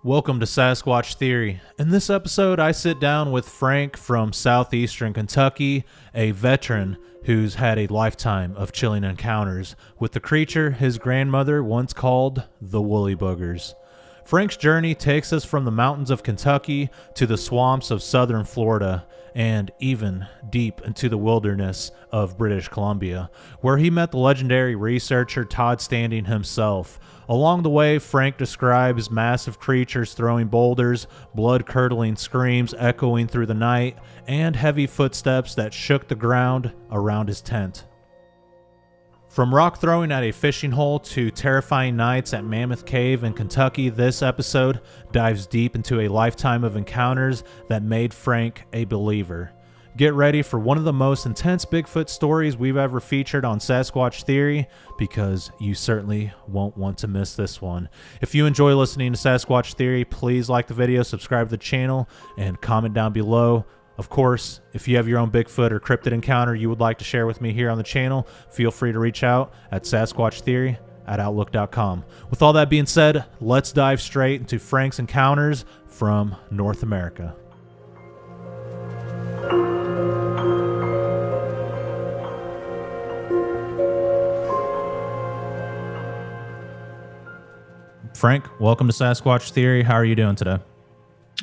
Welcome to Sasquatch Theory. In this episode, I sit down with Frank from Southeastern Kentucky, a veteran who's had a lifetime of chilling encounters with the creature his grandmother once called the Woolly Boogers. Frank's journey takes us from the mountains of Kentucky to the swamps of southern Florida and even deep into the wilderness of British Columbia, where he met the legendary researcher Tod Standing himself. Along the way, Frank describes massive creatures throwing boulders, blood-curdling screams echoing through the night, and heavy footsteps that shook the ground around his tent. From rock throwing at a fishing hole to terrifying nights at Mammoth Cave in Kentucky, this episode dives deep into a lifetime of encounters that made Frank a believer. Get ready for one of the most intense Bigfoot stories we've ever featured on Sasquatch Theory, because you certainly won't want to miss this one. If you enjoy listening to Sasquatch Theory, please like the video, subscribe to the channel, and comment down below. Of course, if you have your own Bigfoot or cryptid encounter you would like to share with me here on the channel, feel free to reach out at sasquatchtheory@outlook.com. With all that being said, let's dive straight into Frank's encounters from North America. Frank, welcome to Sasquatch Theory. How are you doing today?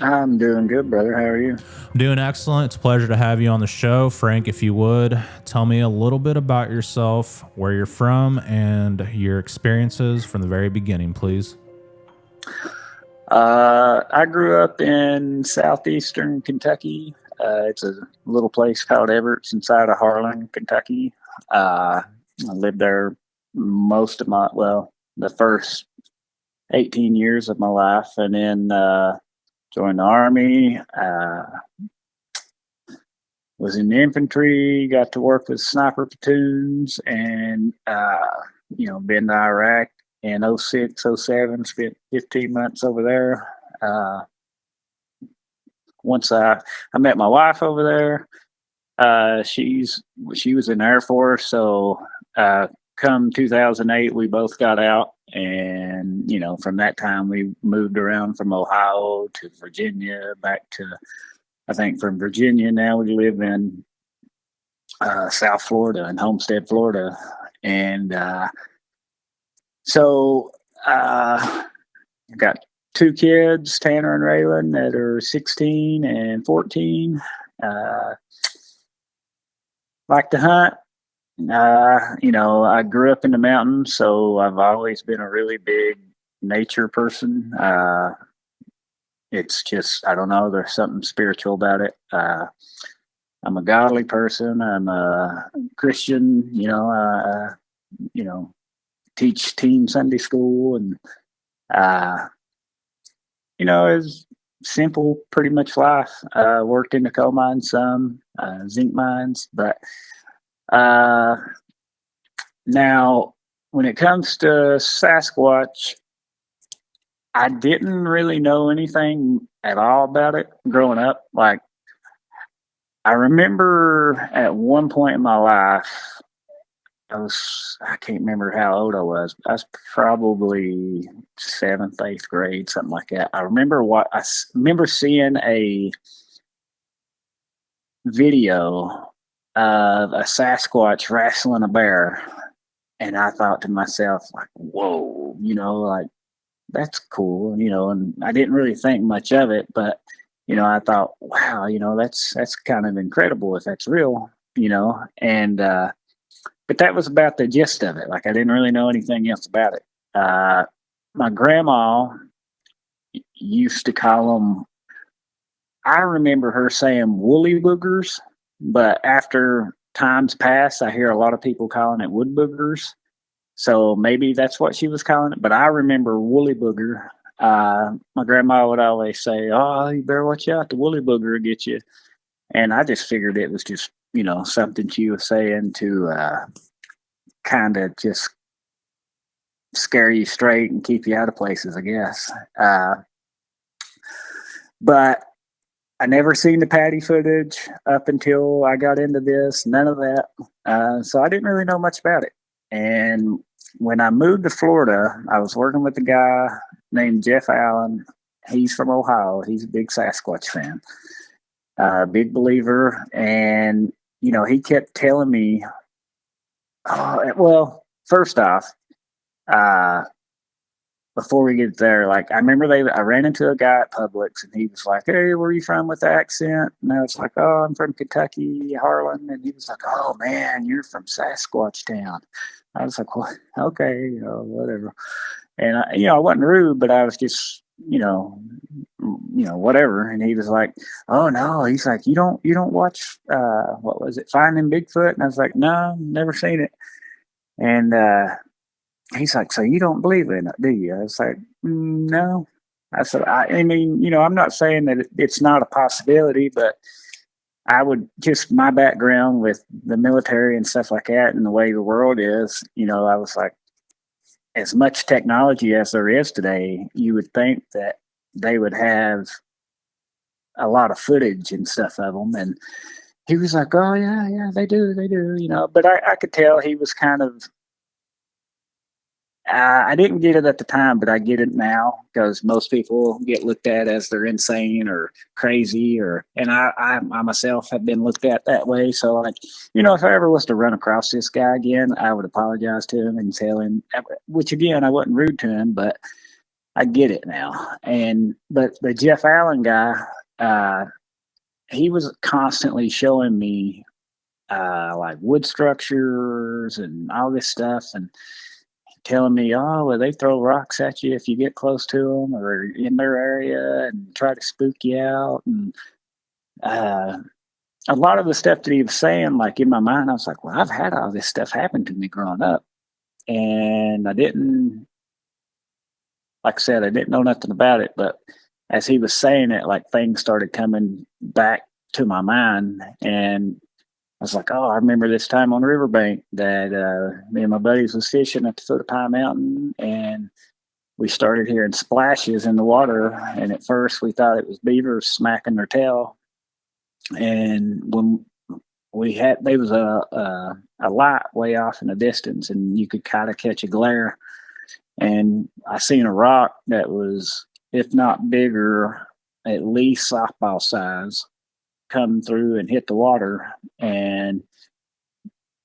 I'm doing good, brother. How are you? I'm doing excellent. It's a pleasure to have you on the show. Frank, if you would, tell me a little bit about yourself, where you're from, and your experiences from the very beginning, please. I grew up in Southeastern Kentucky. It's a little place called Everett's inside of Harlan, Kentucky. I lived there the first 18 years of my life, and then joined the Army, was in the infantry, got to work with sniper platoons, and, been to Iraq in 06, 07, spent 15 months over there. Once I met my wife over there. She was in the Air Force, so come 2008, we both got out. And, from that time, we moved around from Ohio to Virginia, back to, I think from Virginia, now we live in South Florida, in Homestead, Florida. And so I got two kids, Tanner and Raylan, that are 16 and 14. Like to hunt. I grew up in the mountains, so I've always been a really big nature person. It's just, I don't know, there's something spiritual about it. I'm a godly person. I'm a Christian, teach teen Sunday school, and, it's simple, pretty much life. Worked in the coal mines, some zinc mines, but now, when it comes to Sasquatch, I didn't really know anything at all about it growing up. Like, I remember at one point in my life, I can't remember how old I was. I was probably 7th, 8th grade, something like that. I remember seeing a video of a Sasquatch wrestling a bear, and I thought to myself, like, whoa, like, that's cool, and I didn't really think much of it, but I thought, wow, that's kind of incredible if that's real, and but that was about the gist of it. Like, I didn't really know anything else about it. My grandma used to call them, I remember her saying Woolly Boogers. But after times pass, I hear a lot of people calling it wood boogers. So maybe that's what she was calling it. But I remember Woolly Booger. My grandma would always say, "Oh, you better watch out. The Woolly Booger will get you." And I just figured it was just, something she was saying to kind of just scare you straight and keep you out of places, I guess. But I never seen the patty footage up until I got into this, none of that. So I didn't really know much about it. And when I moved to Florida, I was working with a guy named Jeff Allen he's from Ohio. He's a big Sasquatch fan, big believer. And, he kept telling me, oh, well, first off, uh, before we get there, like I remember I ran into a guy at Publix and he was like, "Hey, where are you from with the accent?" And I was like, "Oh, I'm from Kentucky, Harlan." And he was like, "Oh man, you're from Sasquatch Town." I was like, "Well, okay, whatever." And I wasn't rude, but I was just, whatever. And he was like, "Oh no," he's like, "You don't watch what was it, Finding Bigfoot?" And I was like, "No, never seen it." And he's like, "So you don't believe in it, do you?" I was like, "No." I said, I mean, I'm not saying that it's not a possibility, but I would just my background with the military and stuff like that and the way the world is, I was like, as much technology as there is today, you would think that they would have a lot of footage and stuff of them. And he was like, "Oh, yeah, yeah, they do. But I could tell he was kind of, I didn't get it at the time, but I get it now because most people get looked at as they're insane or crazy, and I myself have been looked at that way. So, like, if I ever was to run across this guy again, I would apologize to him and tell him, which again, I wasn't rude to him, but I get it now. But the Jeff Allen guy, he was constantly showing me like wood structures and all this stuff, and telling me, "Oh, well, they throw rocks at you if you get close to them or in their area and try to spook you out." And uh, a lot of the stuff that he was saying, like in my mind, I was like, "Well, I've had all this stuff happen to me growing up, and I didn't, like I said, I didn't know nothing about it." But as he was saying it, like things started coming back to my mind, and I was like, "Oh, I remember this time on the riverbank that me and my buddies was fishing at the foot of Pine Mountain, and we started hearing splashes in the water. And at first, we thought it was beavers smacking their tail. And when there was a light way off in the distance, and you could kind of catch a glare. And I seen a rock that was, if not bigger, at least softball size, come through and hit the water. And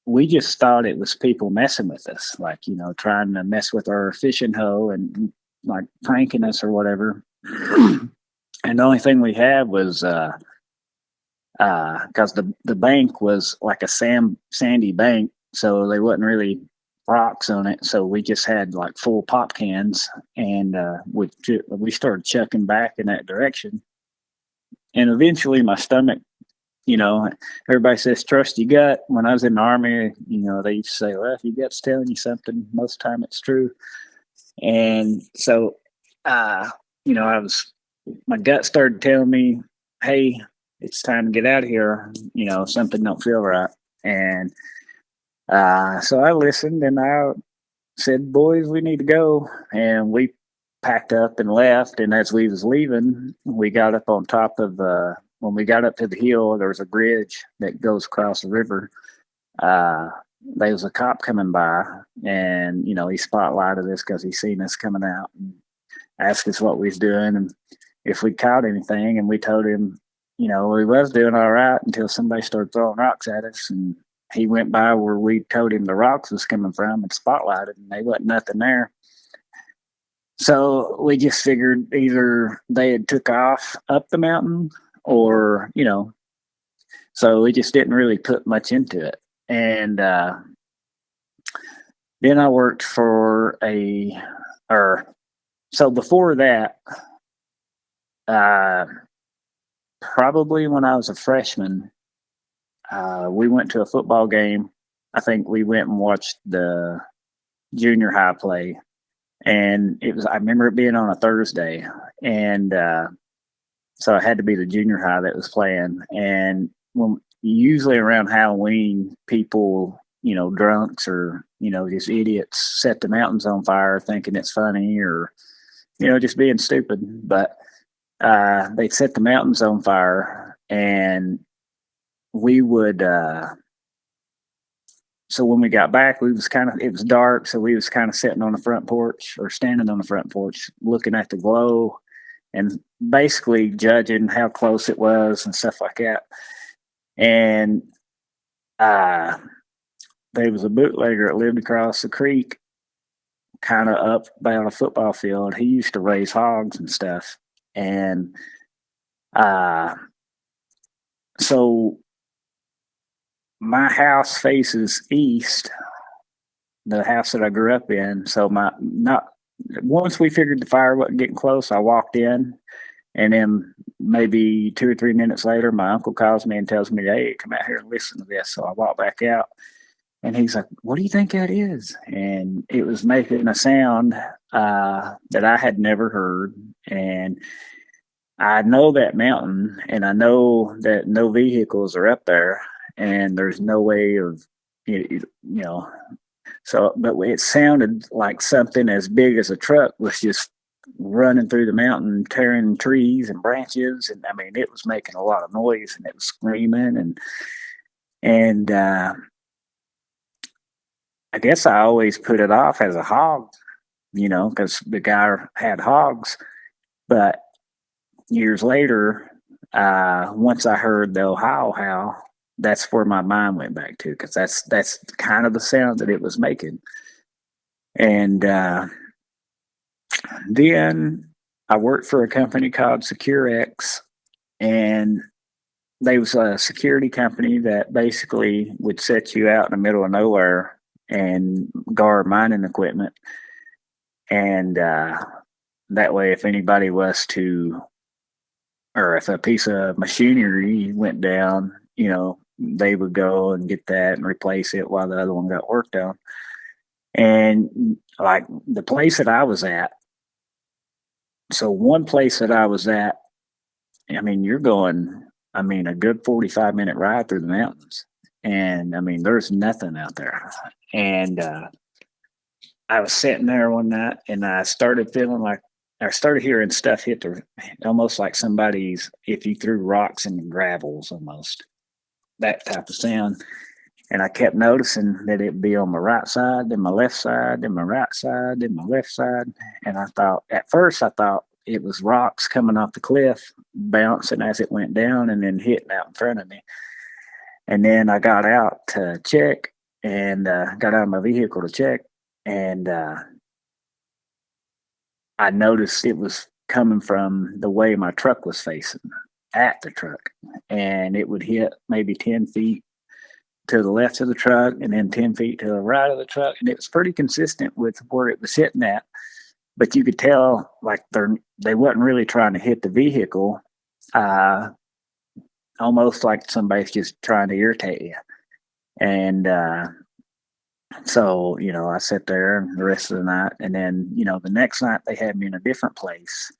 we just thought it was people messing with us, like, trying to mess with our fishing hoe and like pranking us or whatever. And the only thing we had was, because the bank was like a sandy bank, so there wasn't really rocks on it. So we just had like full pop cans, and we started chucking back in that direction. And eventually, my stomach, you know, everybody says trust your gut. When I was in the army, they used to say, "Well, if your gut's telling you something, most of the time it's true." And so, uh, my gut started telling me, "Hey, it's time to get out of here. Something don't feel right." And so I listened and I said, "Boys, we need to go." And we packed up and left. And as we was leaving, we got up on top of, when we got up to the hill, there was a bridge that goes across the river. Uh, there was a cop coming by, and he spotlighted us because he seen us coming out and asked us what we was doing and if we caught anything. And we told him, we was doing all right until somebody started throwing rocks at us. And he went by where we told him the rocks was coming from and spotlighted, and there wasn't nothing there. So we just figured either they had took off up the mountain, or so we just didn't really put much into it. And then I worked for so before that, uh, probably when I was a freshman, we went to a football game. I think we went and watched the junior high play. And I remember it being on a Thursday. And so it had to be the junior high that was playing. And usually around Halloween, people, drunks or, just idiots set the mountains on fire thinking it's funny, or, just being stupid. But they'd set the mountains on fire, and we would, so when we got back, it was dark. So we was kind of sitting on the front porch, or standing on the front porch looking at the glow. and basically judging how close it was and stuff like that. And there was a bootlegger that lived across the creek, kind of up by on a football field. He used to raise hogs and stuff. And so my house faces east, the house that I grew up in. So once we figured the fire wasn't getting close, I walked in, and then maybe 2 or 3 minutes later, my uncle calls me and tells me, "Hey, come out here and listen to this." So I walk back out, and he's like, "What do you think that is?" And it was making a sound that I had never heard. And I know that mountain, and I know that no vehicles are up there, and there's no way of, you know, so, but it sounded like something as big as a truck was just running through the mountain, tearing trees and branches. And I mean, it was making a lot of noise, and it was screaming. And I guess I always put it off as a hog, because the guy had hogs. But years later, once I heard the Ohio howl, that's where my mind went back to, because that's kind of the sound that it was making. And then I worked for a company called SecureX, and they was a security company that basically would set you out in the middle of nowhere and guard mining equipment. And that way, if anybody was to, or if a piece of machinery went down, they would go and get that and replace it while the other one got worked on. And like the place that I was at, so one place that I was at, I mean, you're going, a good 45-minute ride through the mountains. And I mean, there's nothing out there. And I was sitting there one night, and I started feeling like, I started hearing stuff hit almost like somebody's, if you threw rocks in the gravels, almost that type of sound. And I kept noticing that it'd be on my right side, then my left side, then my right side, then my left side. And at first I thought it was rocks coming off the cliff, bouncing as it went down and then hitting out in front of me. And then I got out to check, and got out of my vehicle to check. And I noticed it was coming from the way my truck was facing at the truck. And it would hit maybe 10 feet to the left of the truck, and then 10 feet to the right of the truck. And it was pretty consistent with where it was hitting at. But you could tell, like, they wasn't really trying to hit the vehicle, almost like somebody's just trying to irritate you. And so, I sat there the rest of the night. And then, the next night they had me in a different place.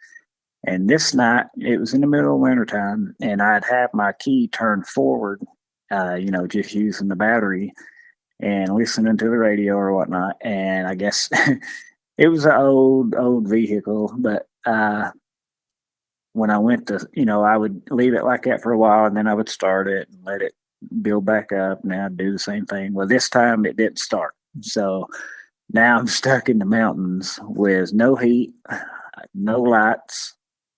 And this night, it was in the middle of wintertime, and I'd have my key turned forward, just using the battery and listening to the radio or whatnot. And I guess it was an old vehicle, but when I went to, I would leave it like that for a while, and then I would start it and let it build back up, and I'd do the same thing. Well, this time it didn't start. So now I'm stuck in the mountains with no heat, no lights.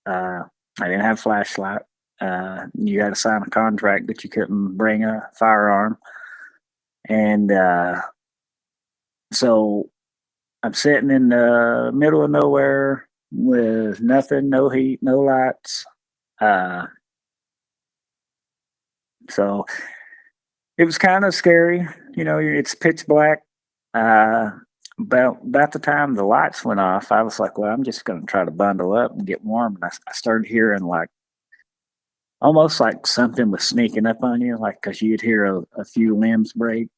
I didn't have a flashlight. You had to sign a contract that you couldn't bring a firearm. And so I'm sitting in the middle of nowhere with nothing, no heat, no lights. So it was kind of scary. It's pitch black. But about the time the lights went off, I was like, well, I'm just going to try to bundle up and get warm. And I started hearing like, almost like something was sneaking up on you, like, because you'd hear a few limbs break,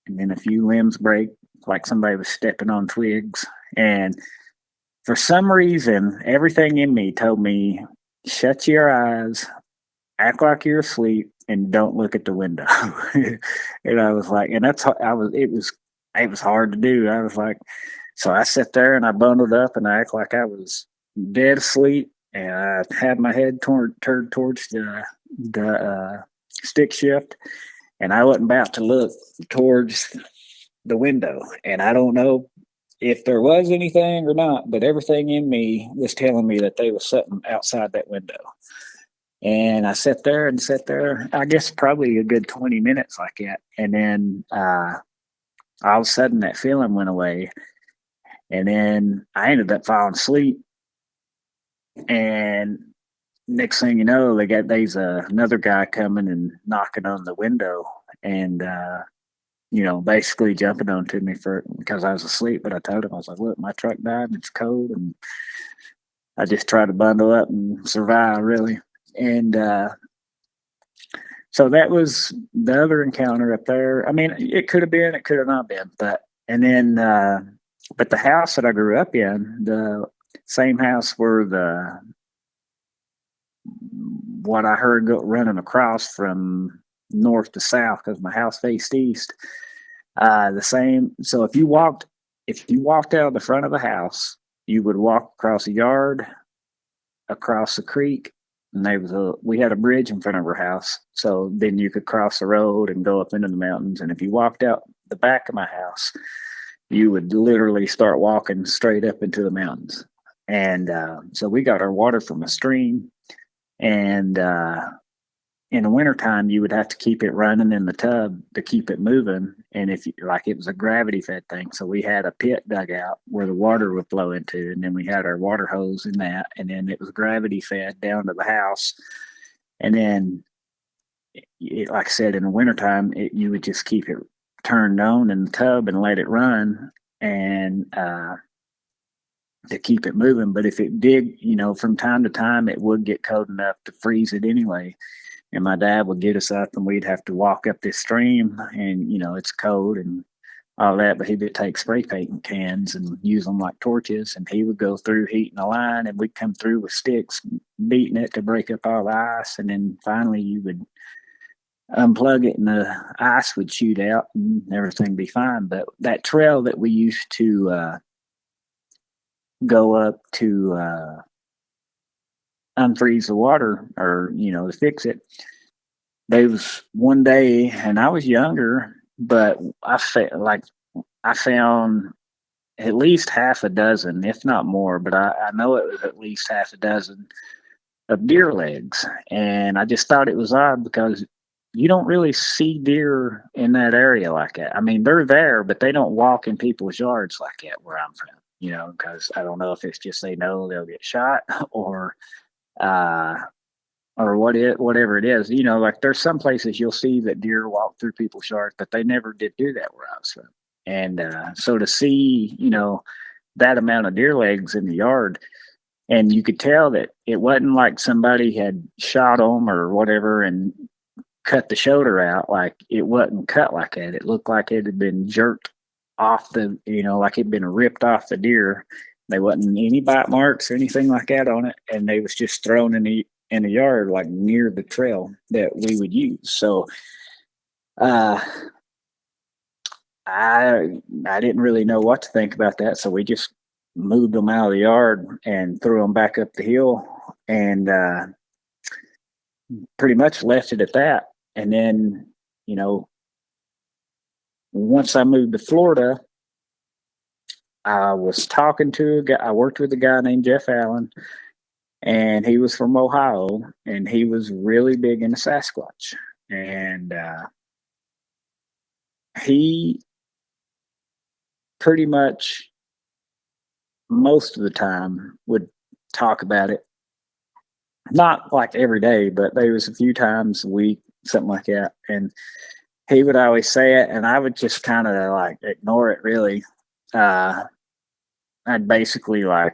and then a few limbs break, like somebody was stepping on twigs. And for some reason, everything in me told me, shut your eyes, act like you're asleep, and don't look at the window. And I was like, and it was hard to do. I was like, so I sat there and I bundled up and I act like I was dead asleep. And I had my head turned towards the stick shift, and I wasn't about to look towards the window. And I don't know if there was anything or not, but everything in me was telling me that there was something outside that window. And I sat there and sat there, I guess probably a good 20 minutes like that. And then all of a sudden that feeling went away. And then I ended up falling asleep. And next thing you know, there's another guy coming and knocking on the window and basically jumping onto me because I was asleep. But I told him, I was like, look, my truck died and it's cold, and I just try to bundle up and survive, really. And so that was the other encounter up there. I mean, it could have been, it could have not been, but the house that I grew up in, the same house where what I heard running across from north to south, because my house faced east. The same. So if you walked out of the front of the house, you would walk across a yard, across the creek, and we had a bridge in front of our house. So then you could cross the road and go up into the mountains. And if you walked out the back of my house, you would literally start walking straight up into the mountains. And so we got our water from a stream. And in the wintertime, you would have to keep it running in the tub to keep it moving. And it was a gravity fed thing. So we had a pit dug out where the water would flow into. And then we had our water hose in that. And then it was gravity fed down to the house. And then, like I said, in the wintertime, you would just keep it turned on in the tub and let it run. And, to keep it moving. But if it did, from time to time, it would get cold enough to freeze it anyway. And my dad would get us up and we'd have to walk up this stream, and, it's cold and all that, but he would take spray paint cans and use them like torches. And he would go through heating a line, and we'd come through with sticks, beating it to break up all the ice. And then finally you would unplug it and the ice would shoot out and everything be fine. But that trail that we used to, go up to unfreeze the water, or to fix it, there was one day, and I was younger, but I found at least half a dozen, if not more, but I know it was at least half a dozen of deer legs. And I just thought it was odd because you don't really see deer in that area like that. I mean, they're there, but they don't walk in people's yards like that where I'm from, because I don't know if it's just they know they'll get shot or whatever it is. Like there's some places you'll see that deer walk through people's yards, but they never did do that where I was from. And so to see, that amount of deer legs in the yard, and you could tell that it wasn't like somebody had shot them or whatever and cut the shoulder out. Like it wasn't cut like that. It looked like it had been jerked off like it'd been ripped off the deer. There wasn't any bite marks or anything like that on it, and they was just thrown in the yard, like near the trail that we would use. So I didn't really know what to think about that, so we just moved them out of the yard and threw them back up the hill, and pretty much left it at that. And then, once I moved to Florida, I was talking to a guy. I worked with a guy named Jeff Allen, and he was from Ohio, and he was really big into Sasquatch. And he pretty much most of the time would talk about it. Not like every day, but there was a few times a week, something like that. And he would always say it, and I would just kind of like ignore it, really. I'd basically I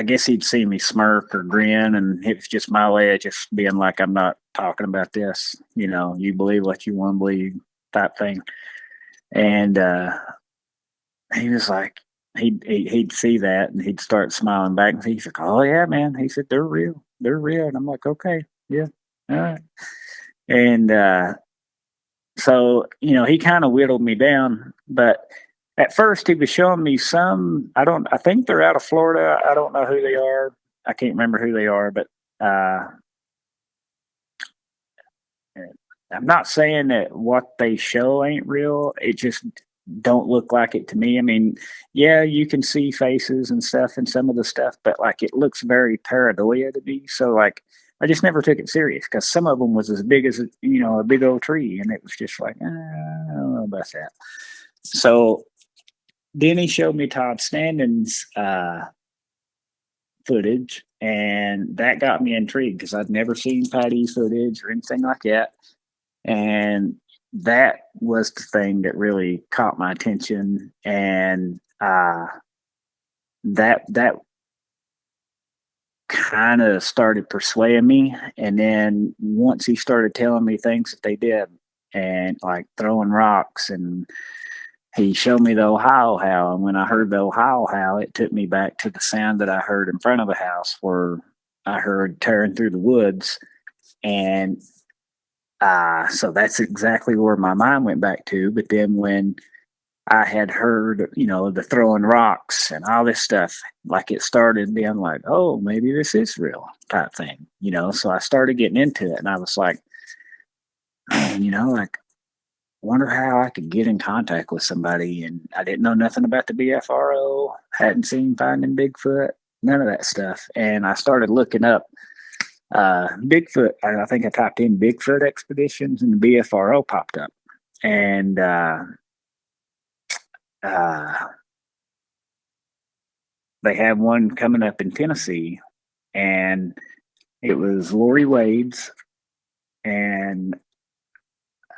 guess he'd see me smirk or grin, and it was just my way of just being like, I'm not talking about this. You believe what you want to believe, type thing. And he was like, he'd see that, and he'd start smiling back, and he's like, "Oh yeah, man." He said, "They're real. They're real." And I'm like, "Okay, yeah, all right." And so he kind of whittled me down, but at first he was showing me some. I think they're out of Florida. I don't know who they are. I can't remember who they are, but I'm not saying that what they show ain't real. It just don't look like it to me. I mean, yeah, you can see faces and stuff and some of the stuff, but like it looks very paranoia to me. So like, I just never took it serious because some of them was as big as a big old tree, and it was just like, I don't know about that. So then he showed me Tod Standing's footage, and that got me intrigued because I'd never seen Patty footage or anything like that. And that was the thing that really caught my attention, and that kind of started persuading me. And then once he started telling me things that they did, and like throwing rocks, and he showed me the Ohio howl, and when I heard the Ohio howl, it took me back to the sound that I heard in front of the house, where I heard tearing through the woods. And so that's exactly where my mind went back to. But then when I had heard, the throwing rocks and all this stuff, like it started being like, oh, maybe this is real type thing. So I started getting into it, and I was like, man, like, wonder how I could get in contact with somebody. And I didn't know nothing about the BFRO, hadn't seen Finding Bigfoot, none of that stuff. And I started looking up Bigfoot. I think I typed in Bigfoot expeditions, and the BFRO popped up. And they have one coming up in Tennessee, and it was Lori Wade's, and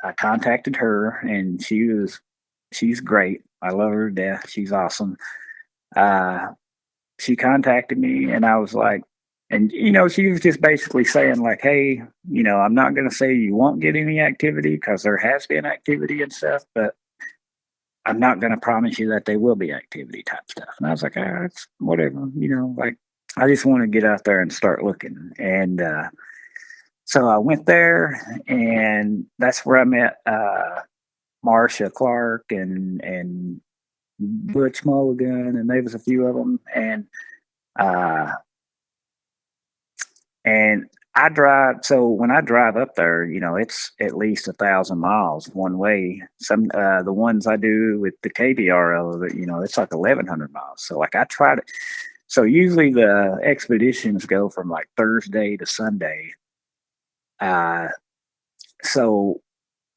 I contacted her, and she's great. I love her to death. She's awesome. She contacted me, and I was like, and she was just basically saying like, hey, I'm not going to say you won't get any activity, because there has been activity and stuff, but I'm not going to promise you that they will be activity type stuff. And I was like, it's whatever, like, I just want to get out there and start looking. And so I went there, and that's where I met Marcia Clark and Butch Mulligan, and there was a few of them. And I drive. So when I drive up there, it's at least 1,000 miles one way. Some the ones I do with the KBRO, it's like 1,100 miles. So like I try to. So usually the expeditions go from like Thursday to Sunday. So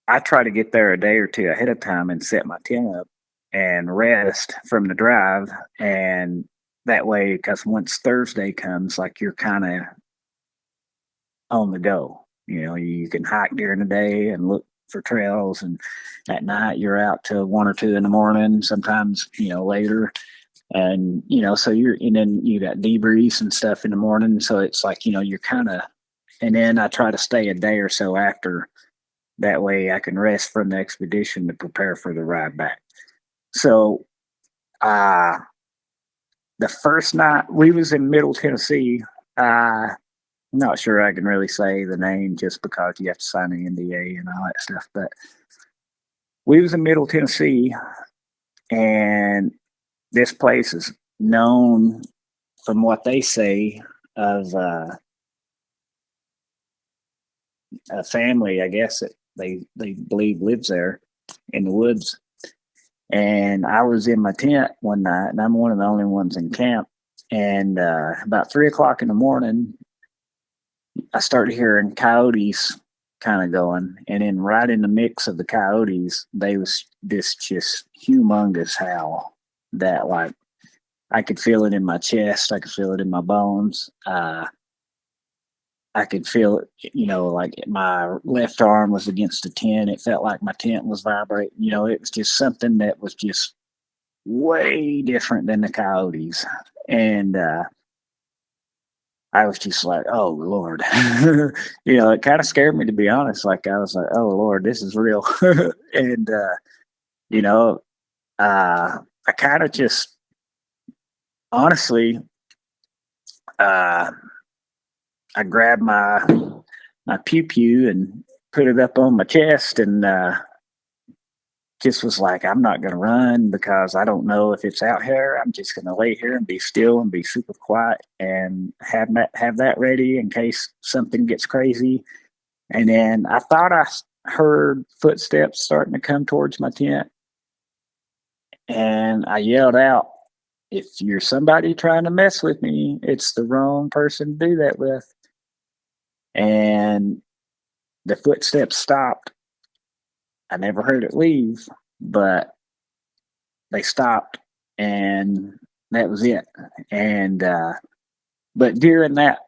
I try to get there a day or two ahead of time and set my tent up and rest from the drive. And that way, because once Thursday comes, like you're kind of on the go. You can hike during the day and look for trails, and at night you're out till 1 or 2 in the morning, sometimes, later. And, and then you got debriefs and stuff in the morning. So it's like, you're kind of, and then I try to stay a day or so after. That way I can rest from the expedition to prepare for the ride back. So, the first night we was in Middle Tennessee, I'm not sure I can really say the name just because you have to sign an NDA and all that stuff. But we was in Middle Tennessee, and this place is known, from what they say, of a family, I guess, that they believe lives there in the woods. And I was in my tent one night, and I'm one of the only ones in camp. And about 3 o'clock in the morning, I started hearing coyotes kind of going. And then right in the mix of the coyotes, they was this just humongous howl that, like, I could feel it in my chest. I could feel it in my bones. I could feel it, like my left arm was against the tent. It felt like my tent was vibrating. It was just something that was just way different than the coyotes. And I was just like, oh, Lord. It kind of scared me, to be honest. Like, I was like, oh, Lord, this is real. And, I kind of just, honestly, I grabbed my pew pew and put it up on my chest, and just was like, I'm not going to run because I don't know if it's out here. I'm just going to lay here and be still and be super quiet and have that ready in case something gets crazy. And then I thought I heard footsteps starting to come towards my tent, and I yelled out, "If you're somebody trying to mess with me, it's the wrong person to do that with." And the footsteps stopped. I never heard it leave, but they stopped, and that was it. And but during that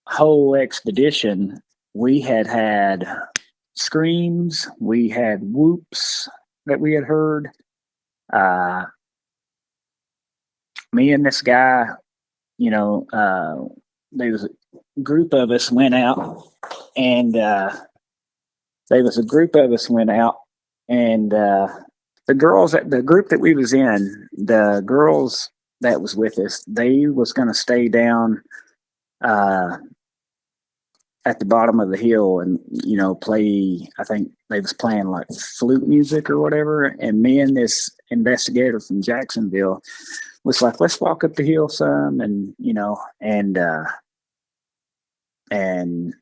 whole expedition, we had screams, we had whoops that we had heard. Uh, Me and this guy, there was a group of us went out, and the group that we was in, the girls that was with us, they was going to stay down uh, at the bottom of the hill and play. I think they was playing like flute music or whatever. And me and this investigator from Jacksonville was like, let's walk up the hill some, and and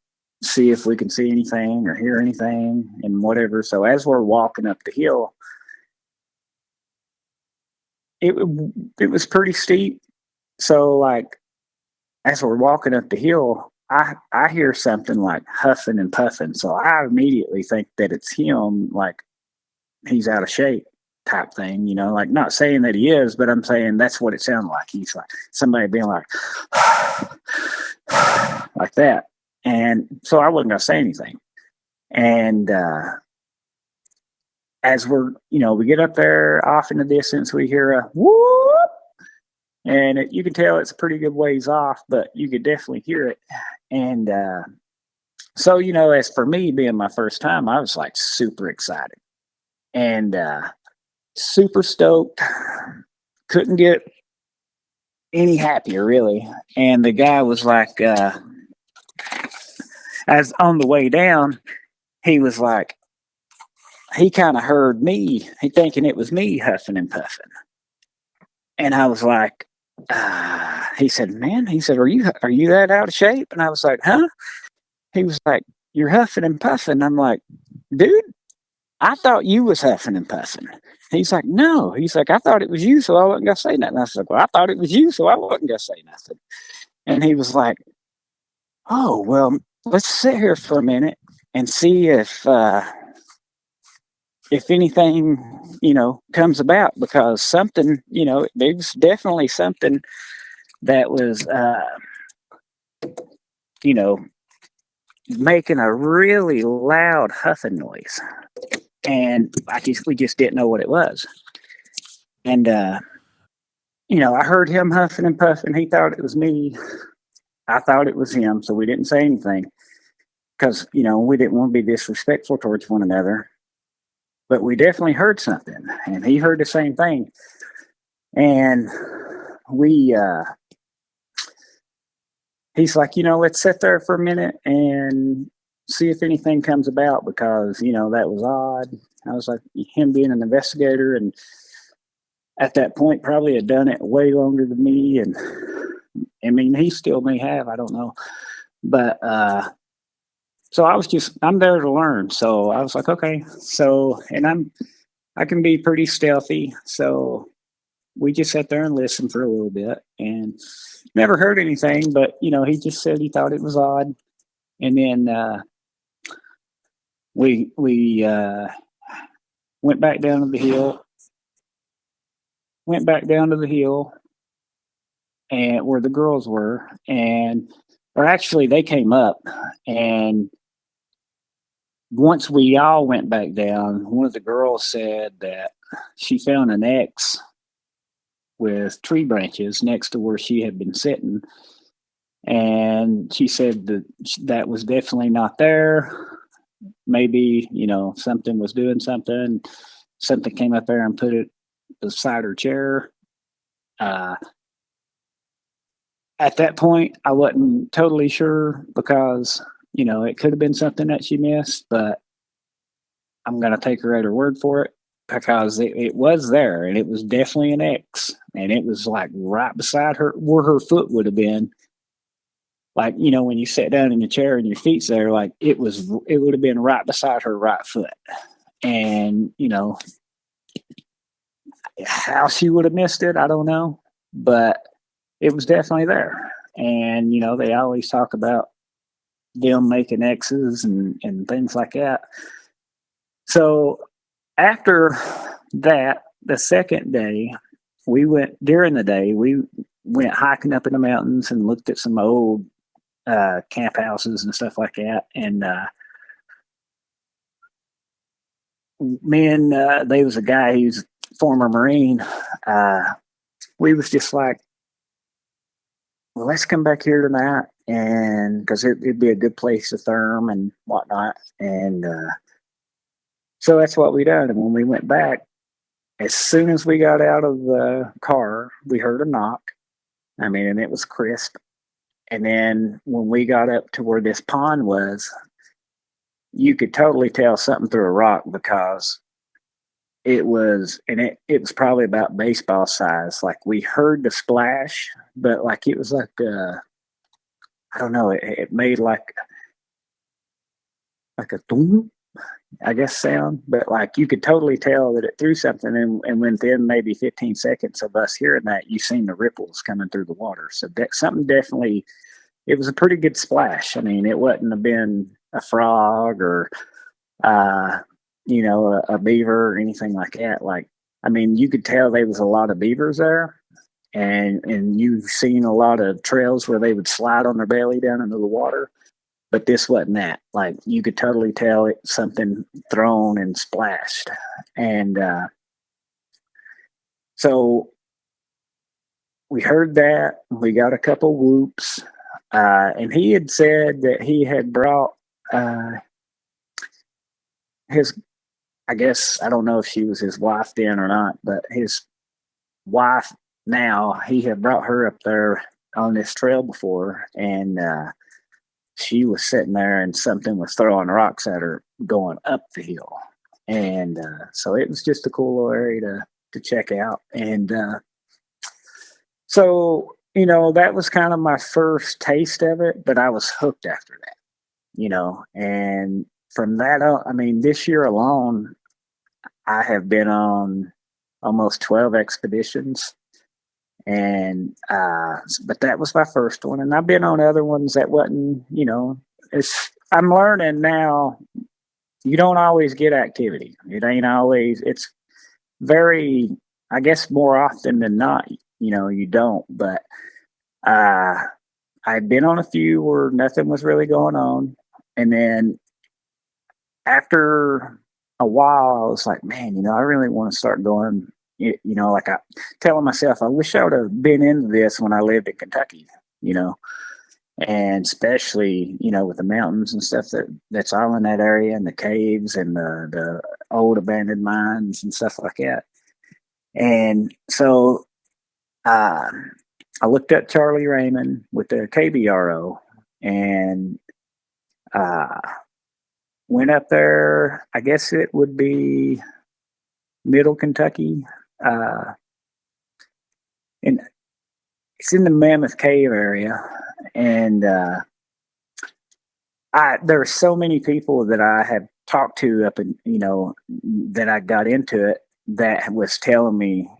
see if we can see anything or hear anything and whatever. So as we're walking up the hill, it was pretty steep. So like as we're walking up the hill, I hear something like huffing and puffing. So I immediately think that it's him, like he's out of shape type thing, like not saying that he is, but I'm saying that's what it sounded like. He's like somebody being like, like that. And so I wasn't going to say anything. And as we get up there off in the distance, we hear a whoop. And you can tell it's a pretty good ways off, but you could definitely hear it. And so, as for me being my first time, I was like super excited and super stoked. Couldn't get any happier, really. And the guy was like, as on the way down, he was like, he kind of heard me, he thinking it was me huffing and puffing. And I was like, he said, "Man," he said, are you that out of shape?" And I was like, "Huh?" He was like, "You're huffing and puffing." I'm like, "Dude, I thought you was huffing and puffing." He's like, "No." He's like, "I thought it was you, so I wasn't gonna say nothing." I was like, "Well, I thought it was you, so I wasn't gonna say nothing." And he was like, "Oh, well, let's sit here for a minute and see if anything, comes about, because something, there's definitely something that was, you know, making a really loud huffing noise. And we just didn't know what it was. And, I heard him huffing and puffing. He thought it was me. I thought it was him. So we didn't say anything because, we didn't want to be disrespectful towards one another. But we definitely heard something, and he heard the same thing. And he's like, let's sit there for a minute and see if anything comes about, because, that was odd. I was like, him being an investigator, and at that point probably had done it way longer than me. And I mean, he still may have, I don't know. But, so I'm there to learn. So I was like, okay. So, and I can be pretty stealthy. So we just sat there and listened for a little bit and never heard anything, but he just said he thought it was odd. And then, we went back down to the hill, and where the girls were, or actually they came up, and once we all went back down, one of the girls said that she found an X with tree branches next to where she had been sitting. And she said that was definitely not there. Maybe, something was doing something. Something came up there and put it beside her chair. At that point, I wasn't totally sure, because, it could have been something that she missed, but I'm going to take her at her word for it, because it was there, and it was definitely an X, and it was like right beside her, where her foot would have been. like, when you sat down in your chair and your feet's there, like it would have been right beside her right foot. And, how she would have missed it, I don't know, but it was definitely there. And, they always talk about them making X's and things like that. So after that, the second day, during the day, we went hiking up in the mountains and looked at some old camp houses and stuff like that. And there was a guy who's a former Marine. We was just like, well, let's come back here tonight, and because it'd be a good place to therm and whatnot. And so that's what we done. And when we went back, as soon as we got out of the car, we heard a knock. I mean, and it was crisp. And then when we got up to where this pond was, you could totally tell something through a rock, because it was probably about baseball size. Like, we heard the splash, but like it was like I don't know, it made like a boom, I guess, sound, but like you could totally tell that it threw something, and within maybe 15 seconds of us hearing that, you seen the ripples coming through the water. So that something definitely, it was a pretty good splash. I mean, it wouldn't have been a frog or a beaver or anything like that. Like, I mean, you could tell there was a lot of beavers there, and you've seen a lot of trails where they would slide on their belly down into the water. But this wasn't that. Like, you could totally tell it something thrown and splashed. And so we heard that. We got a couple whoops. And he had said that he had brought his, I guess, I don't know if she was his wife then or not, but his wife now, he had brought her up there on this trail before. And she was sitting there and something was throwing rocks at her going up the hill. And so it was just a cool little area to check out. And so, that was kind of my first taste of it, but I was hooked after that, and from that on, I mean, this year alone, I have been on almost 12 expeditions. And but that was my first one, and I've been on other ones that wasn't, I'm learning now, you don't always get activity. It ain't always, it's very, I guess, more often than not, you don't. But I've been on a few where nothing was really going on, and then after a while, I was like, man, I really want to start going. Like, I telling myself, I wish I would have been into this when I lived in Kentucky, and especially, with the mountains and stuff that's all in that area, and the caves and the old abandoned mines and stuff like that. And so I looked up Charlie Raymond with the KBRO, and went up there. I guess it would be Middle Kentucky. And it's in the Mammoth Cave area. And there are so many people that I have talked to up in, that I got into it, that was telling me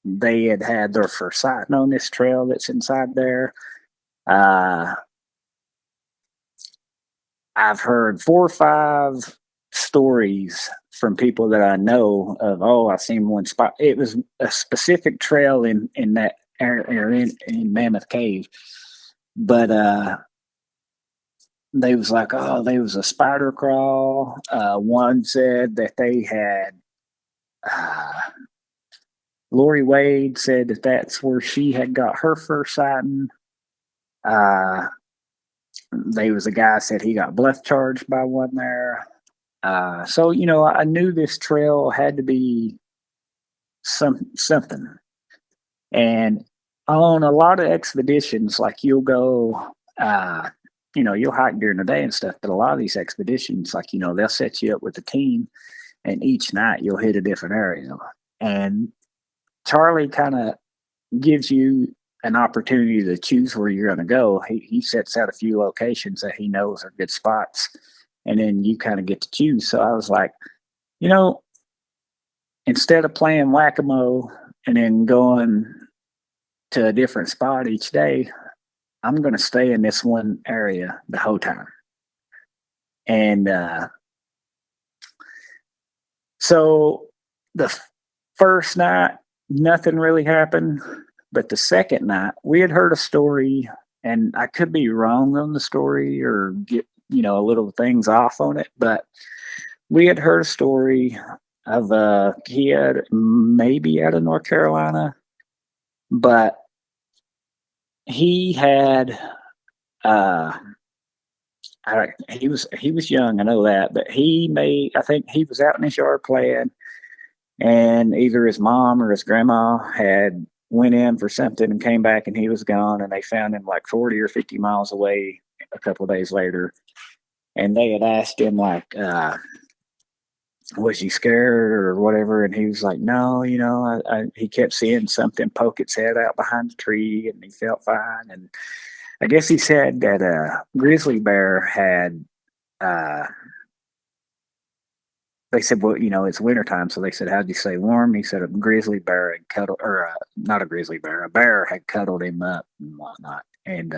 they had their first sighting on this trail that's inside there. I've heard 4 or 5 stories from people that I know of, I seen one spot. It was a specific trail in that area in Mammoth Cave. But they was like, there was a spider crawl. One said that they had, Lori Wade said that that's where she had got her first sighting. There was a guy said he got bluff charged by one there. So, I knew this trail had to be something. And on a lot of expeditions, like, you'll go, you'll hike during the day and stuff, but a lot of these expeditions, like, they'll set you up with a team, and each night you'll hit a different area. And Charlie kind of gives you an opportunity to choose where you're going to go, he sets out a few locations that he knows are good spots, and then you kind of get to choose. So I was like, you know, instead of playing whack-a-mole and then going to a different spot each day, I'm going to stay in this one area the whole time. And so the first night, nothing really happened. But the second night, we had heard a story, and I could be wrong on the story or get, a little things off on it, but we had heard a story of a kid, maybe out of North Carolina, but he had, he was young, I know that, but I think he was out in his yard playing, and either his mom or his grandma had went in for something and came back, and he was gone, and they found him like 40 or 50 miles away a couple of days later. And they had asked him, like, was he scared or whatever? And he was like, no, he kept seeing something poke its head out behind the tree, and he felt fine. And I guess he said that a grizzly bear had, they said, well, it's wintertime. So they said, how'd you say warm? He said a grizzly bear had cuddled, or not a grizzly bear, a bear had cuddled him up and whatnot. And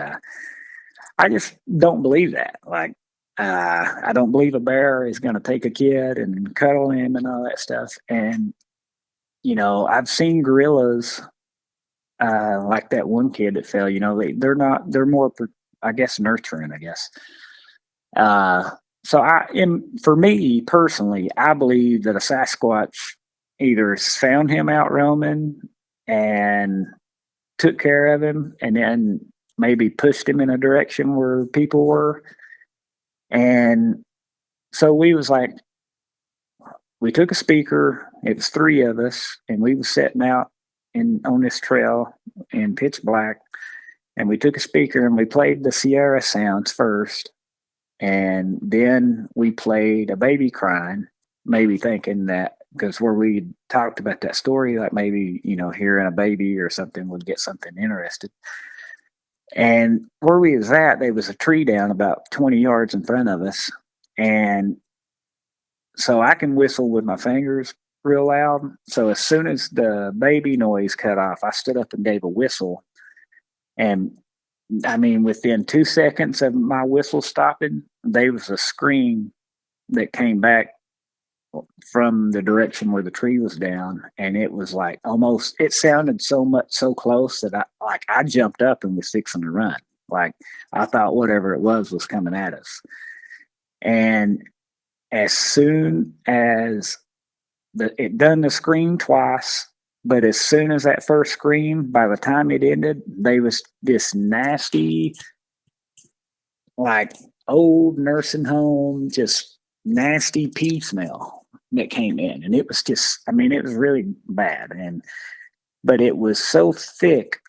I just don't believe that. Like, I don't believe a bear is going to take a kid and cuddle him and all that stuff. And, I've seen gorillas, like that one kid that fell, they're more, I guess, nurturing, I guess. So for me personally, I believe that a Sasquatch either found him out roaming and took care of him, and then maybe pushed him in a direction where people were. And so we took a speaker. It was three of us, and we was setting out on this trail in pitch black. And we took a speaker and we played the Sierra sounds first. And then we played a baby crying, maybe thinking that because where we talked about that story, like maybe, hearing a baby or something would get something interested. And where we was at, there was a tree down about 20 yards in front of us. And so I can whistle with my fingers real loud. So as soon as the baby noise cut off, I stood up and gave a whistle. And I mean, within 2 seconds of my whistle stopping, there was a scream that came back from the direction where the tree was down, and it was like almost, it sounded so close that I jumped up and was fixing to run. Like, I thought whatever it was coming at us. And as soon as it done the scream twice, but as soon as that first scream, by the time it ended, there was this nasty, like, old nursing home, just nasty pee smell that came in. And it was just, I mean, it was really bad. But it was so thick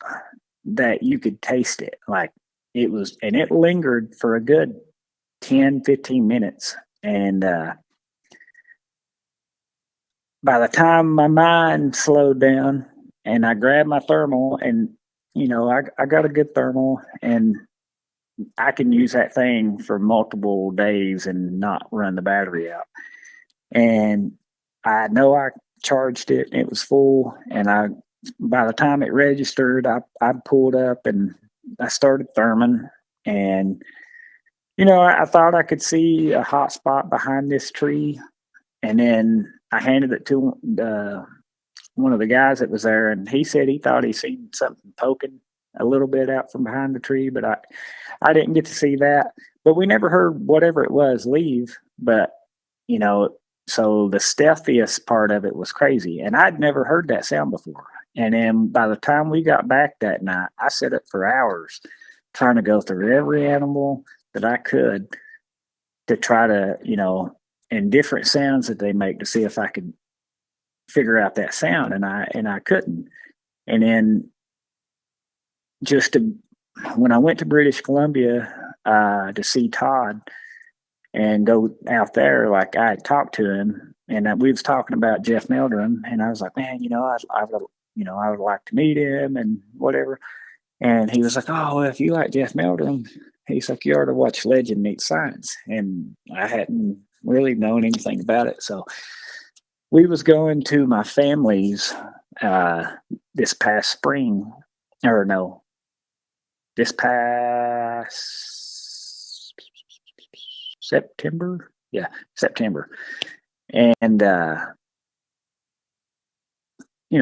that you could taste it. Like, it was, and it lingered for a good 10, 15 minutes. And by the time my mind slowed down and I grabbed my thermal, and, I got a good thermal, and I can use that thing for multiple days and not run the battery out. And I know I charged it, and it was full. And by the time it registered, I pulled up and I started therming. And, I thought I could see a hot spot behind this tree. And then I handed it to one of the guys that was there, and he said he thought he seen something poking a little bit out from behind the tree, but I didn't get to see that. But we never heard whatever it was leave. But, so the stealthiest part of it was crazy. And I'd never heard that sound before. And then by the time we got back that night, I sat up for hours trying to go through every animal that I could to try to, and different sounds that they make to see if I could figure out that sound. And I couldn't. And then when I went to British Columbia to see Tod and go out there, like, I had talked to him, and we was talking about Jeff Meldrum, and I was like, man, I would like to meet him and whatever. And he was like, "Oh, well, if you like Jeff Meldrum," he's like, "you ought to watch Legend Meets Science." And I hadn't really known anything about it. So we was going to my family's this past spring, or no, this past September. Yeah, September. And,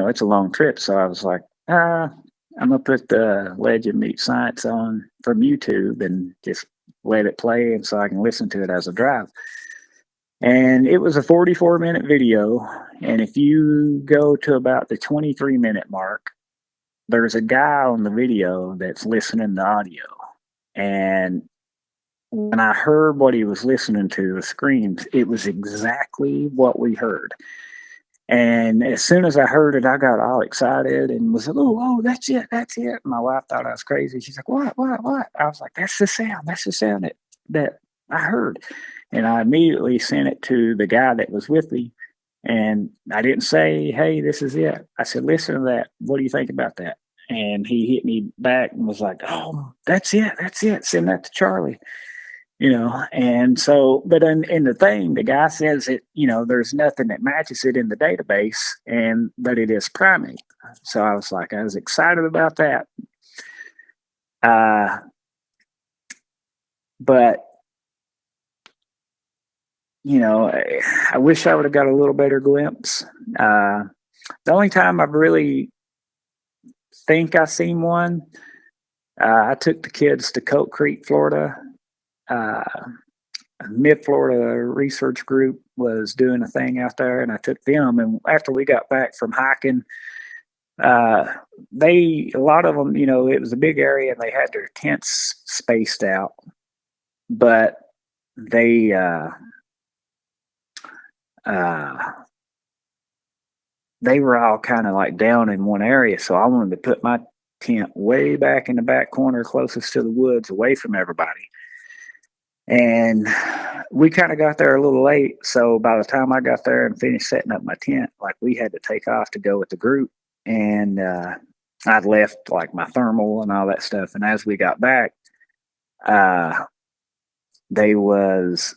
it's a long trip. So I was like, I'm going to put the Legend Meets Science on from YouTube and just let it play. And so I can listen to it as I drive. And it was a 44-minute video. And if you go to about the 23-minute mark, there's a guy on the video that's listening to audio. And when I heard what he was listening to, the screams, it was exactly what we heard. And as soon as I heard it, I got all excited and was like, oh, that's it, that's it. My wife thought I was crazy. She's like, what? I was like, that's the sound that I heard. And I immediately sent it to the guy that was with me. And I didn't say, hey, this is it. I said, listen to that. What do you think about that? And he hit me back and was like, oh, that's it. Send that to Charlie. And so, but in the thing, the guy says that, there's nothing that matches it in the database, and but it is primate. So I was excited about that. But I wish I would have got a little better glimpse. The only time I've really think I seen one, I took the kids to Coke Creek, Florida. Mid Florida research group was doing a thing out there, and I took them. And after we got back from hiking, a lot of them, it was a big area, and they had their tents spaced out, but they were all kind of like down in one area. So I wanted to put my tent way back in the back corner, closest to the woods, away from everybody. And we kind of got there a little late. So by the time I got there and finished setting up my tent, like we had to take off to go with the group. And I'd left like my thermal and all that stuff. And as we got back, we was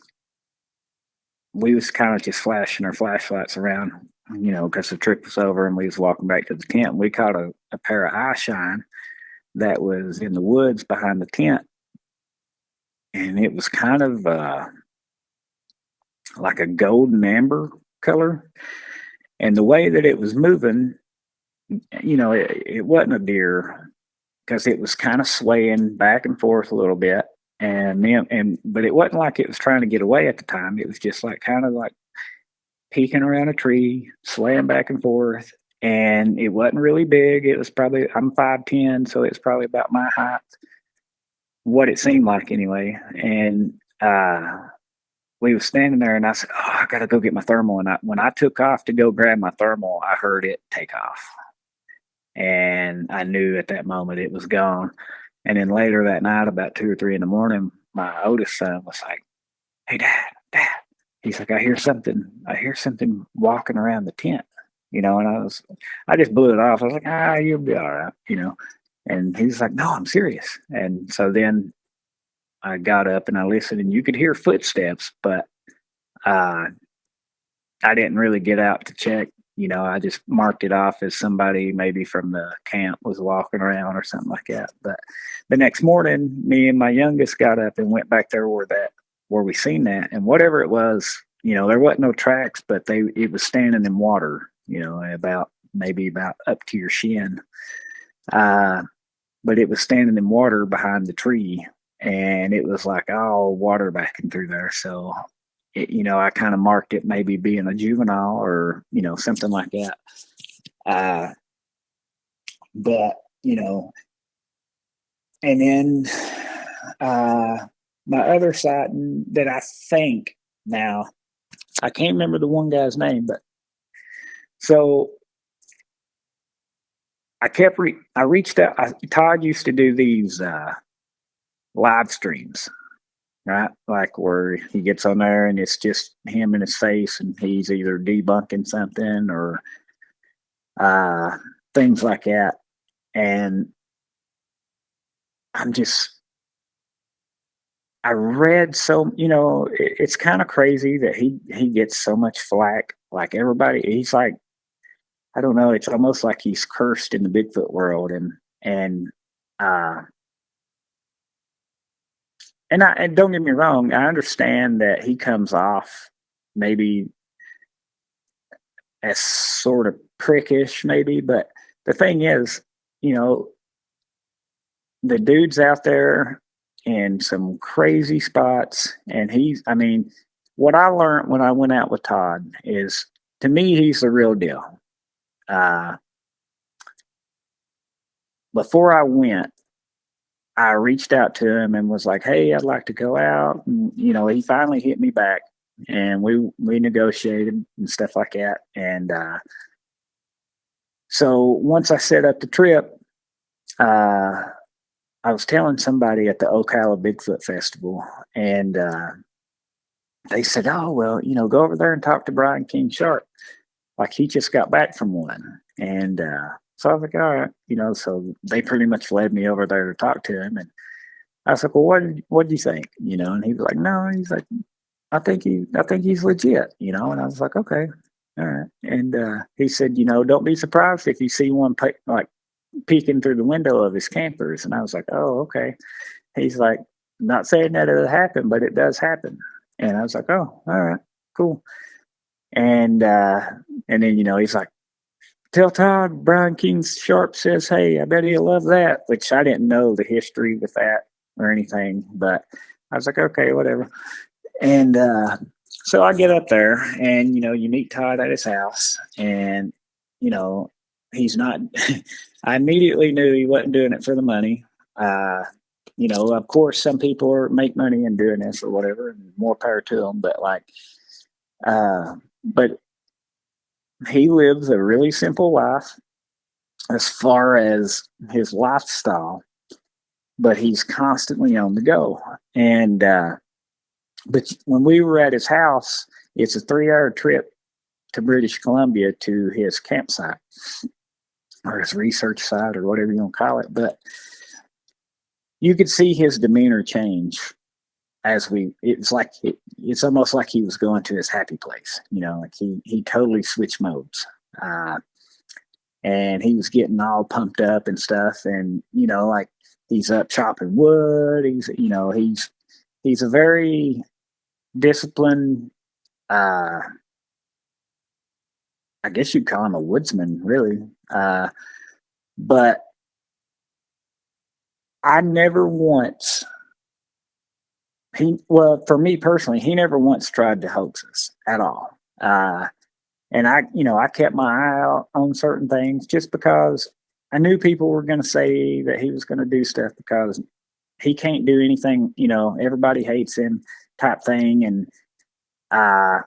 kind of just flashing our flashlights around, because the trip was over and we was walking back to the tent. We caught a pair of eye shine that was in the woods behind the tent. And it was kind of like a golden amber color. And the way that it was moving, it wasn't a deer, because it was kind of swaying back and forth a little bit. But it wasn't like it was trying to get away at the time. It was just like kind of like peeking around a tree, swaying back and forth. And it wasn't really big. It was probably, I'm 5'10", so it's probably about my height. What it seemed like anyway. And we was standing there, and I said, oh, I gotta go get my thermal. And when I took off to go grab my thermal, I heard it take off, and I knew at that moment it was gone. And then later that night, about 2 or 3 in the morning, my oldest son was like, hey, dad, he's like, I hear something walking around the tent, and I just blew it off. I was like, you'll be all right. And he's like, no, I'm serious. And so then I got up and I listened, and you could hear footsteps, but I didn't really get out to check. I just marked it off as somebody maybe from the camp was walking around or something like that. But the next morning, me and my youngest got up and went back there where we seen that. And whatever it was, there wasn't no tracks, but it was standing in water, about up to your shin. But it was standing in water behind the tree, and it was like all water backing through there. So, I kind of marked it maybe being a juvenile or, something like that. But, and then my other sighting that I think now, I can't remember the one guy's name, but so I reached out. Tod used to do these live streams, right? Like where he gets on there and it's just him and his face, and he's either debunking something or things like that. And I'm just, I read so, it's kind of crazy that he gets so much flack. Like everybody, he's like, I don't know, it's almost like he's cursed in the Bigfoot world. Uh, and don't get me wrong, I understand that he comes off maybe as sort of prickish, maybe, but the thing is, you know, the dude's out there in some crazy spots, and I mean, what I learned when I went out with Tod is, to me, he's the real deal. Uh, Before I went, I reached out to him and was like, "Hey, I'd like to go out." And, he finally hit me back, and we negotiated and stuff like that. And so once I set up the trip, uh, I was telling somebody at the Ocala Bigfoot Festival, and they said, "Oh, well, go over there and talk to Brian King Sharp. Like he just got back from one." And so I was like, "All right," So they pretty much led me over there to talk to him, and I was like, "Well, what do you think?" And he was like, "No," he's like, I think he's legit," And I was like, "Okay, all right." And he said, "Don't be surprised if you see one like peeking through the window of his campers." And I was like, "Oh, okay." He's like, "Not saying that it'll happen, but it does happen." And I was like, "Oh, all right, cool." And and then he's like, "Tell Todd Brian King Sharp says, hey, I bet he'll love that," which I didn't know the history with that or anything, but I was like, "Okay, whatever." And so I get up there, and you meet Todd at his house, and you know he's not. I immediately knew he wasn't doing it for the money. Uh, of course, some people make money in doing this or whatever, and more power to them. But but he lives a really simple life as far as his lifestyle, but he's constantly on the go. And but when we were at his house, it's a 3-hour trip to British Columbia to his campsite or his research site or whatever you want to call it. But you could see his demeanor change it's almost like he was going to his happy place. Like he totally switched modes. And he was getting all pumped up and stuff. And, like he's up chopping wood. He's a very disciplined, I guess you'd call him a woodsman, really. But I never once, for me personally, he never once tried to hoax us at all. And I kept my eye out on certain things just because I knew people were going to say that he was going to do stuff because he can't do anything, everybody hates him type thing. And I'm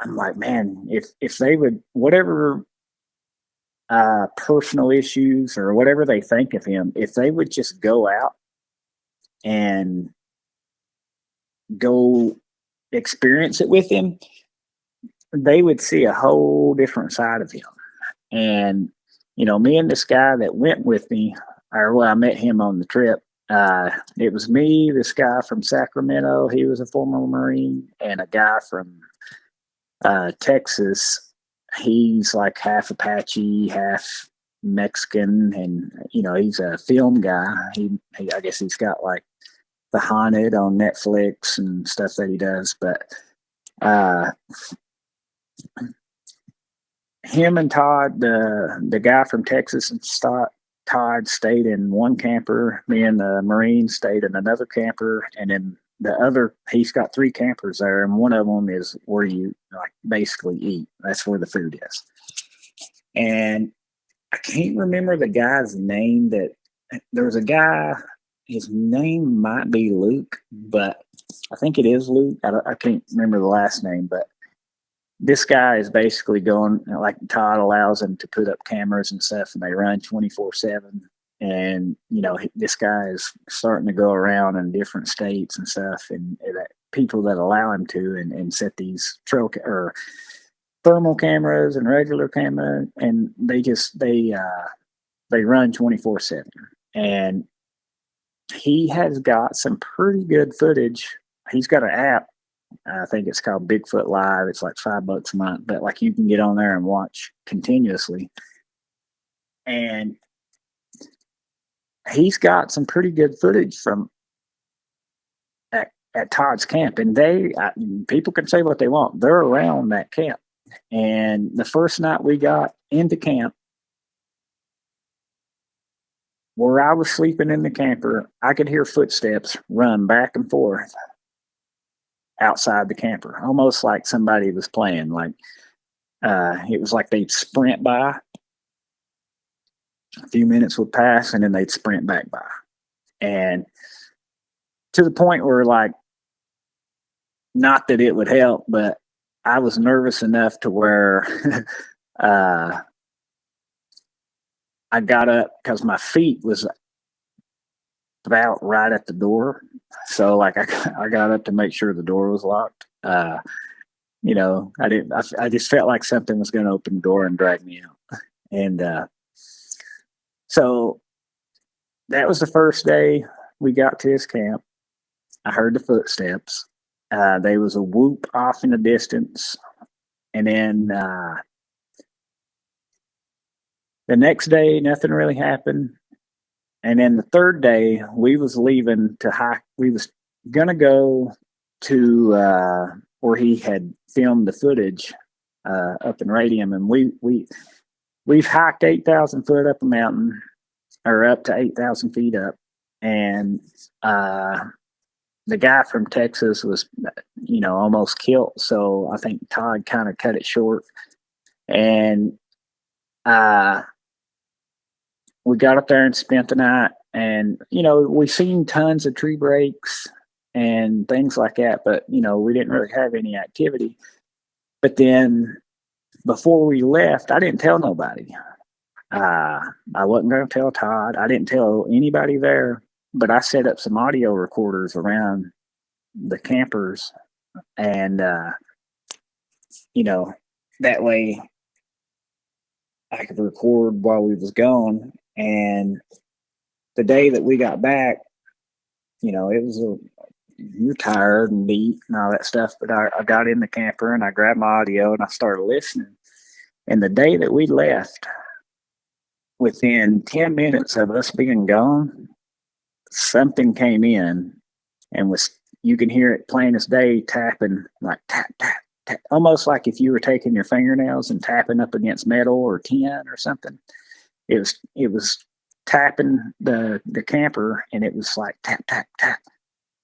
like, man, if they would, whatever personal issues or whatever they think of him, if they would just go out and go experience it with him, they would see a whole different side of him. And, me and this guy that went with me, I met him on the trip. It was me, this guy from Sacramento, he was a former Marine, and a guy from Texas. He's like half Apache, half Mexican, and he's a film guy. I guess he's got like The Haunted on Netflix and stuff that he does. But him and Todd, the guy from Texas, and Todd stayed in one camper. Me and the Marine stayed in another camper, and then he's got 3 campers there, and one of them is where you like basically eat. That's where the food is. And I can't remember the guy's name. There was a guy. His name might be Luke, but I think it is Luke. I can't remember the last name, but this guy is basically going, like Todd allows him to put up cameras and stuff, and they run 24/7. And this guy is starting to go around in different states and stuff, and people that allow him to, and set these or thermal cameras and regular camera, and they run 24/7. And he has got some pretty good footage. He's got an app. I think it's called Bigfoot Live. It's like $5 a month, but like you can get on there and watch continuously. And he's got some pretty good footage from at Tod's camp. And people can say what they want. They're around that camp. And the first night we got into camp, where I was sleeping in the camper, I could hear footsteps run back and forth outside the camper, almost like somebody was playing. Like it was like they'd sprint by. A few minutes would pass, and then they'd sprint back by, and to the point where, like, not that it would help, but I was nervous enough to where I got up because my feet was about right at the door. So like I got up to make sure the door was locked. I just felt like something was going to open the door and drag me out. And so that was the first day we got to his camp. I heard the footsteps. There was a whoop off in the distance. And then the next day, nothing really happened. And then the third day, we was leaving to hike. We was going to go to where he had filmed the footage up in Radium. And we've hiked 8,000 foot up a mountain, or up to 8,000 feet up. And the guy from Texas was, almost killed. So I think Tod kind of cut it short. And we got up there and spent the night. And, we seen tons of tree breaks and things like that. But, we didn't really have any activity. But then before we left, I didn't tell nobody. I wasn't going to tell Tod. I didn't tell anybody there. But I set up some audio recorders around the campers, and that way I could record while we was gone. And the day that we got back, it was you're tired and beat and all that stuff. But I got in the camper and I grabbed my audio and I started listening. And the day that we left, within 10 minutes of us being gone, something came in and you can hear it plain as day, tapping, like tap, tap, tap, almost like if you were taking your fingernails and tapping up against metal or tin or something. It was tapping the camper, and it was like tap, tap, tap,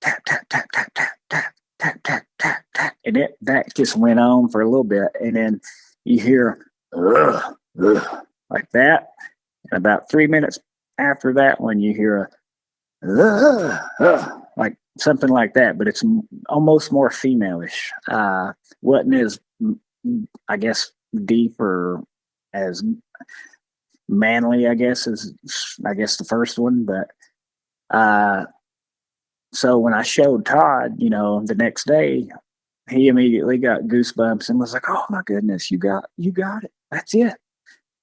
tap, tap, tap, tap, tap, tap, tap, tap, tap, tap. And that just went on for a little bit. And then you hear ugh, ugh, like that. And about 3 minutes after that one, you hear like something like that, but it's almost more female-ish. Wasn't as, I guess, deep or as manly, I guess, as the first one. But so when I showed Tod, the next day, he immediately got goosebumps and was like, "Oh my goodness, you got it. That's it."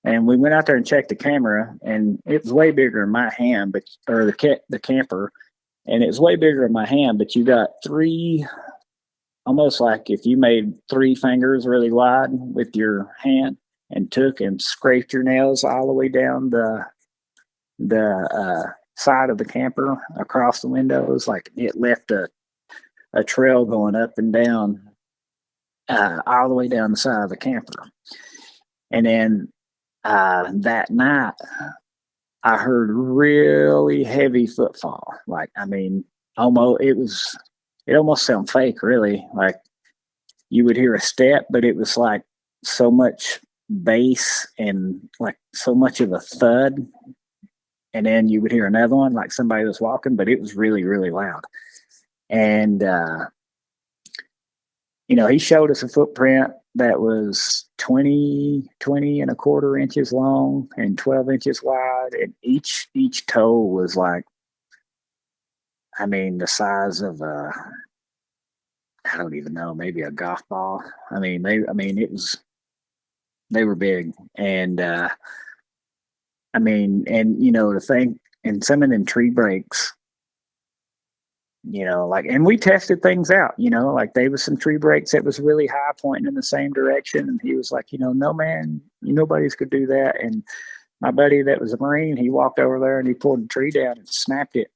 And we went out there and checked the camera, and it was way bigger in my hand, or the camper, and it was way bigger in my hand. But you got three, almost like if you made three fingers really wide with your hand and took and scraped your nails all the way down the side of the camper across the windows, like it left a trail going up and down, all the way down the side of the camper. And then that night, I heard really heavy footfall. Like, I mean, it almost sounded fake, really. Like you would hear a step, but it was like so much bass and like so much of a thud. And then you would hear another one, like somebody was walking, but it was really, really loud. And, he showed us a footprint that was 20 and a quarter inches long and 12 inches wide. And each toe was like, I mean, the size of I don't even know, maybe a golf ball. They were big. And, to think, and some of them tree breaks, like, and we tested things out, like there was some tree breaks that was really high pointing in the same direction. And he was like, no, man, nobody's could do that. And my buddy that was a Marine, he walked over there and he pulled the tree down and snapped it.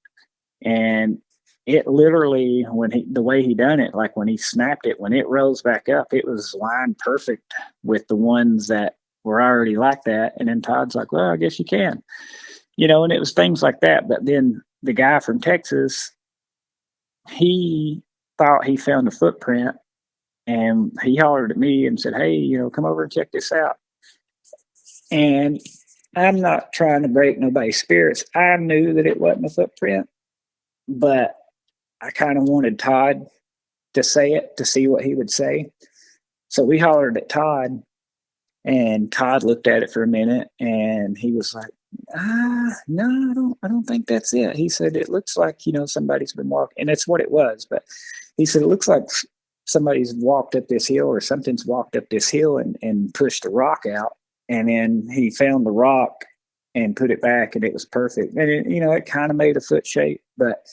And it literally, the way he done it, like when he snapped it, when it rose back up, it was lined perfect with the ones that were already like that. And then Todd's like, well, I guess you can, and it was things like that. But then the guy from Texas, he thought he found a footprint and he hollered at me and said, hey, come over and check this out. And I'm not trying to break nobody's spirits. I knew that it wasn't a footprint, but I kind of wanted Tod to say it to see what he would say. So we hollered at Tod, and Tod looked at it for a minute, and he was like, no, I don't think that's it. He said, it looks like, somebody's been walking, and that's what it was. But he said, it looks like somebody's walked up this hill or something's walked up this hill and pushed a rock out. And then he found the rock and put it back, and it was perfect. And it kind of made a foot shape, but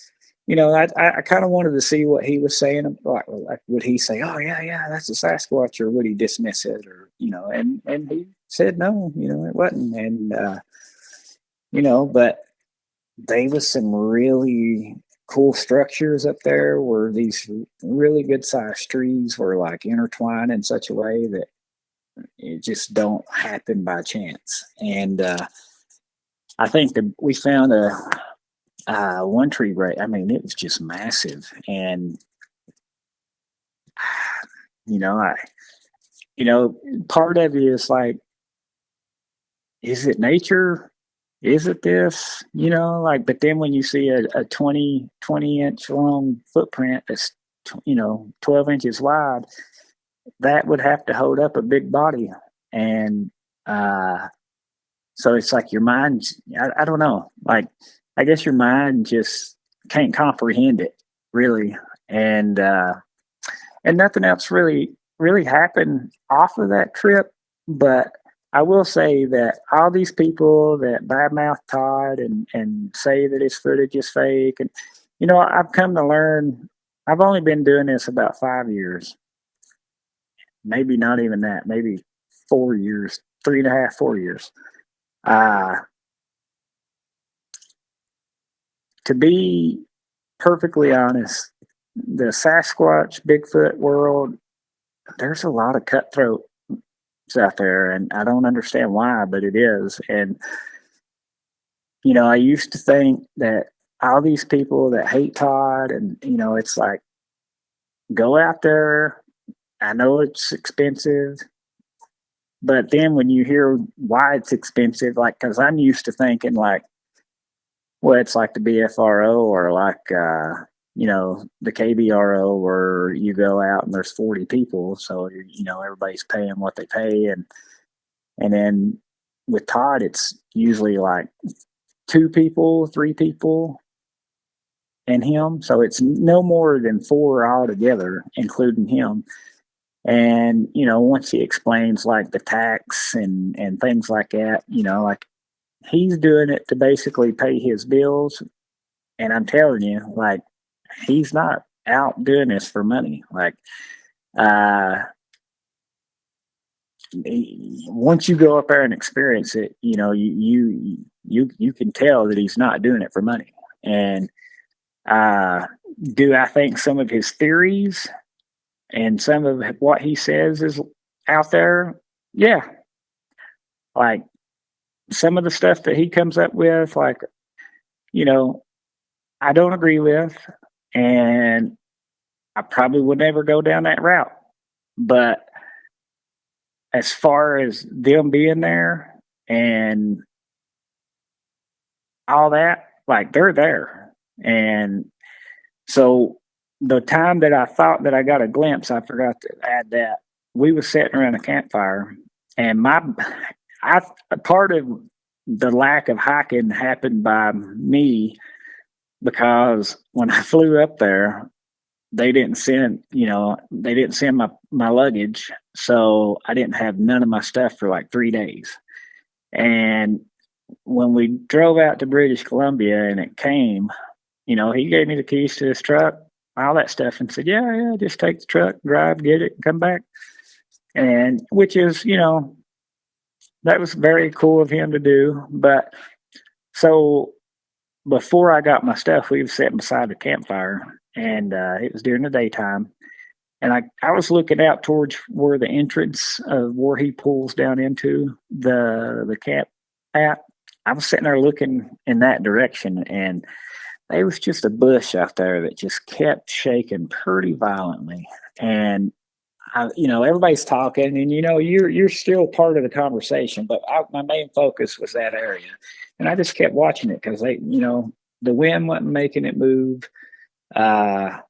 I kind of wanted to see what he was saying. Like, would he say, "Oh yeah, that's a Sasquatch," or would he dismiss it, or And he said, "No, it wasn't." And but there was some really cool structures up there where these really good sized trees were like intertwined in such a way that it just don't happen by chance. And I think that we found one tree break. I mean, it was just massive. And part of you is like, is it nature? Is it this? But then when you see a 20 inch long footprint that's 12 inches wide, that would have to hold up a big body. And so it's like your mind, I don't know, like I guess your mind just can't comprehend it, really. And nothing else really happened off of that trip. But I will say that all these people that badmouth Tod and say that his footage is fake, and I've come to learn, I've only been doing this about 5 years, maybe not even that, maybe 4 years, 3.5, 4 years. To be perfectly honest, the Sasquatch Bigfoot world, there's a lot of cutthroats out there, and I don't understand why, but it is. And I used to think that all these people that hate Tod, and it's like, go out there. I know it's expensive, but then when you hear why it's expensive, like, because I'm used to thinking like, well, it's like the BFRO or like the KBRO, where you go out and there's 40 people, so everybody's paying what they pay, and then with Tod, it's usually like 2 people, 3 people, and him, so it's no more than 4 altogether, including him. And once he explains like the tax and things like that, like he's doing it to basically pay his bills. And I'm telling you, like, he's not out doing this for money. Like, once you go up there and experience it, you can tell that he's not doing it for money. And do I think some of his theories and some of what he says is out there? Yeah. Like, some of the stuff that he comes up with, like, I don't agree with, and I probably would never go down that route. But as far as them being there and all that, like, they're there. And so the time that I thought that I got a glimpse, I forgot to add that we was sitting around a campfire, and part of the lack of hiking happened by me, because when I flew up there, they didn't send my luggage, so I didn't have none of my stuff for like 3 days. And when we drove out to British Columbia and it came, he gave me the keys to his truck, all that stuff, and said, yeah, just take the truck, drive, get it, come back. And which is, that was very cool of him to do. But so before I got my stuff, we were sitting beside the campfire, and it was during the daytime. And I was looking out towards where the entrance of where he pulls down into the camp at. I was sitting there looking in that direction, and there was just a bush out there that just kept shaking pretty violently. And everybody's talking, and you're still part of the conversation, but my main focus was that area, and I just kept watching it because the wind wasn't making it move. There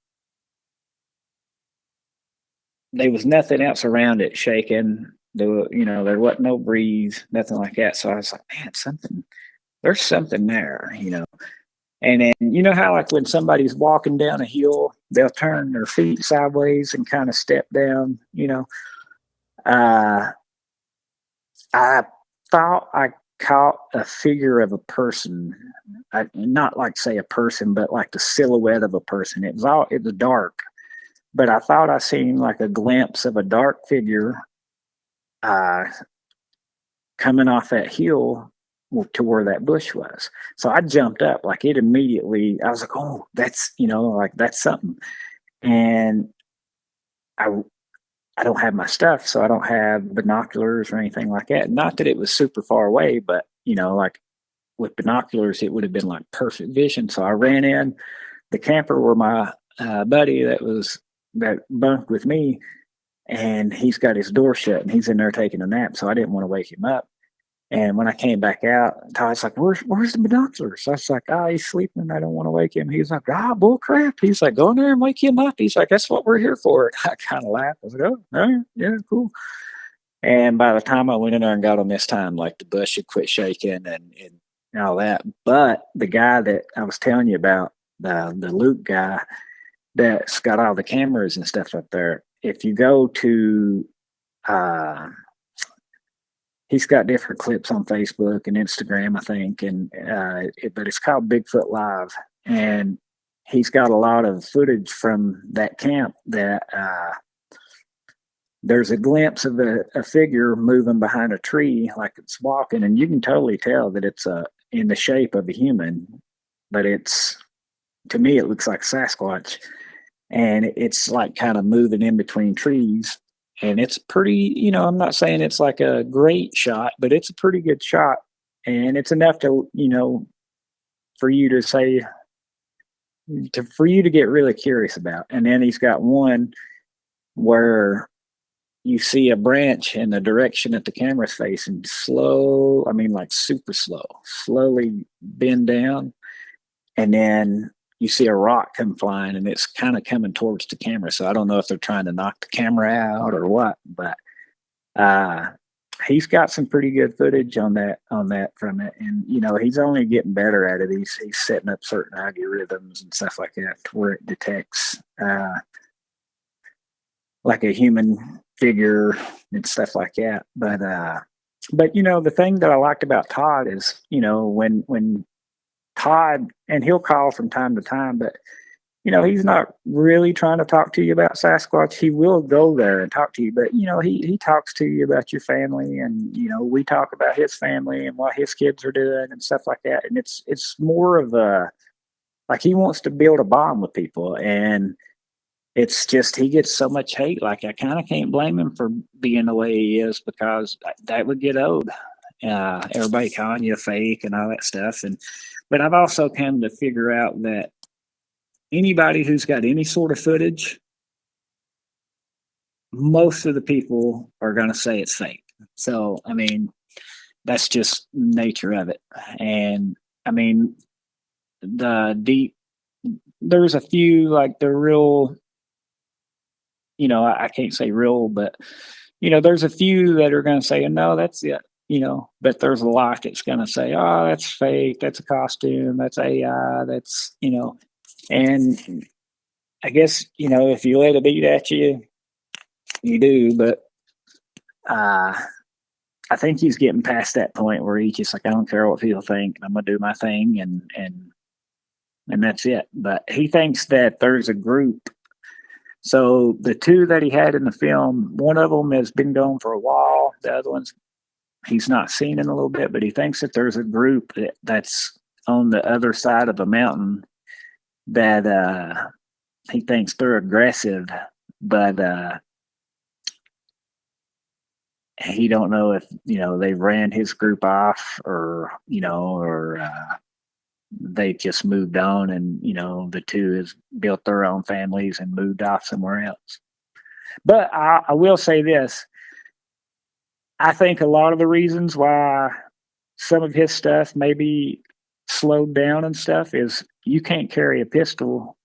was nothing else around it shaking. There wasn't no breeze, nothing like that. So I was like, man, there's something there. And then how like when somebody's walking down a hill, they'll turn their feet sideways and kind of step down. I thought I caught a figure of a person. Not like say a person, but like the silhouette of a person. It was dark, but I thought I seen like a glimpse of a dark figure coming off that hill to where that bush was. So I jumped up like it immediately. I was like, oh, that's like that's something. And I don't have my stuff, so I don't have binoculars or anything like that. Not that it was super far away, but like with binoculars, it would have been like perfect vision. So I ran in the camper where my buddy that bunked with me, and he's got his door shut and he's in there taking a nap. So I didn't want to wake him up. And when I came back out, Todd's like, where's the binoculars? So I was like, he's sleeping. I don't want to wake him. He's like, bull crap. He's like, go in there and wake him up. He's like, that's what we're here for. I kind of laughed. I was like, oh, all right, yeah, cool. And by the time I went in there and got him this time, like the bush had quit shaking and all that. But the guy that I was telling you about, the Luke guy that's got all the cameras and stuff up there, if you go to he's got different clips on Facebook and Instagram, I think, and but it's called Bigfoot Live, and he's got a lot of footage from that camp that there's a glimpse of a figure moving behind a tree like it's walking, and you can totally tell that it's in the shape of a human, but to me it looks like Sasquatch, and it's like kind of moving in between trees. And it's pretty, I'm not saying it's like a great shot, but it's a pretty good shot. And it's enough to, for you to say, for you to get really curious about. And then he's got one where you see a branch in the direction that the camera's facing like super slow, slowly bend down. And then you see a rock come flying, and it's kind of coming towards the camera. So I don't know if they're trying to knock the camera out or what, but he's got some pretty good footage on that from it. And, he's only getting better at it. He's setting up certain algorithms and stuff like that to where it detects like a human figure and stuff like that. But the thing that I liked about Todd is, when Todd, and he'll call from time to time, but he's not really trying to talk to you about Sasquatch. He will go there and talk to you, but he talks to you about your family, and we talk about his family and what his kids are doing and stuff like that. And it's more of like he wants to build a bond with people, and it's just he gets so much hate. Like I kind of can't blame him for being the way he is, because that would get old. Everybody calling you fake and all that stuff, but I've also come to figure out that anybody who's got any sort of footage, most of the people are going to say it's fake. So, I mean, that's just nature of it. And I mean, there's a few like the real, I can't say real, but there's a few that are going to say, no, that's it. But there's a lot that's going to say, oh, that's fake. That's a costume. That's AI. That's, and I guess, if you let it eat at you, you do. But I think he's getting past that point where he's just like, I don't care what people think. I'm going to do my thing. And and that's it. But he thinks that there's a group. So the two that he had in the film, one of them has been gone for a while. The other one's he's not seen in a little bit, but he thinks that there's a group that's on the other side of the mountain that he thinks they're aggressive, but he don't know if they ran his group off or they just moved on, and the two has built their own families and moved off somewhere else. But I will say this: I think a lot of the reasons why some of his stuff maybe slowed down and stuff is you can't carry a pistol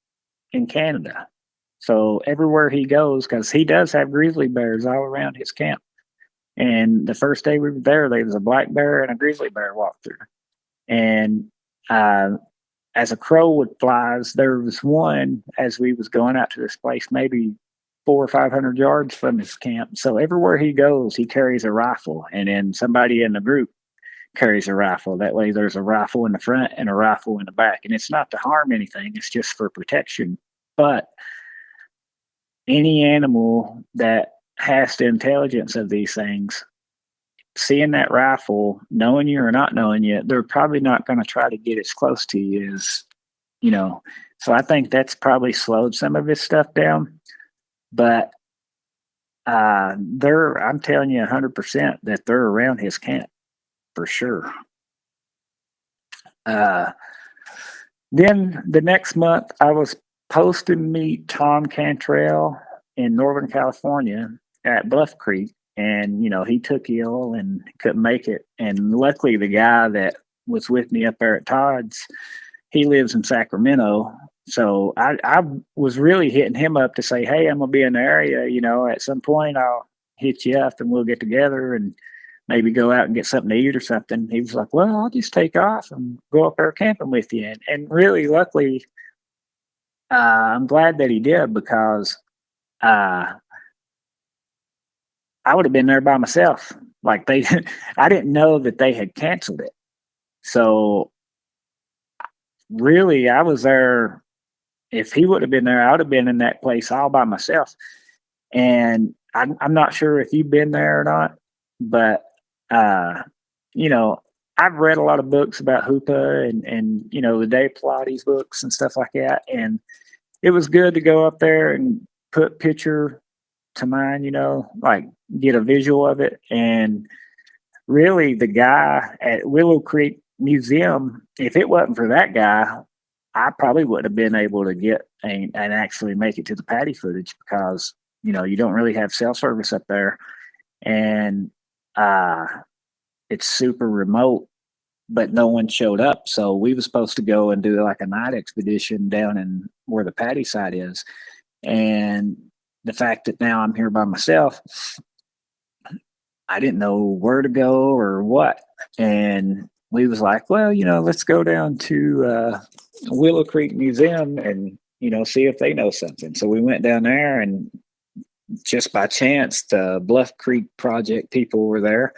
in Canada. So everywhere he goes, because he does have grizzly bears all around his camp. And the first day we were there was a black bear and a grizzly bear walked through. And as a crow flies, there was one as we was going out to this place, maybe 400 or 500 yards from his camp. So everywhere he goes, he carries a rifle, and then somebody in the group carries a rifle. That way, there's a rifle in the front and a rifle in the back, and it's not to harm anything; it's just for protection. But any animal that has the intelligence of these things, seeing that rifle, knowing you or not knowing you, they're probably not going to try to get as close to you as, So I think that's probably slowed some of his stuff down. But I'm telling you 100% that they're around his camp for sure. Then the next month, I was supposed to meet Tom Cantrell in Northern California at Bluff Creek, and he took ill and couldn't make it. And luckily, the guy that was with me up there at Todd's, he lives in Sacramento. So I was really hitting him up to say, hey, I'm gonna be in the area. At some point I'll hit you up and we'll get together and maybe go out and get something to eat or something. He was like, well, I'll just take off and go up there camping with you. And really, luckily, I'm glad that he did, because I would have been there by myself. Like I didn't know that they had canceled it. So really, I was there. If he would have been there, I would have been in that place all by myself. And I'm not sure if you've been there or not, but I've read a lot of books about Hoopa and the Dave Pilates books and stuff like that. And it was good to go up there and put picture to mind, like get a visual of it. And really, the guy at Willow Creek Museum, if it wasn't for that guy, I probably wouldn't have been able to get and actually make it to the patty footage, because you don't really have cell service up there, and it's super remote, but no one showed up. So we were supposed to go and do like a night expedition down in where the patty site is. And the fact that now I'm here by myself, I didn't know where to go or what. And we was like, well, let's go down to Willow Creek Museum and, see if they know something. So we went down there, and just by chance, the Bluff Creek Project people were there.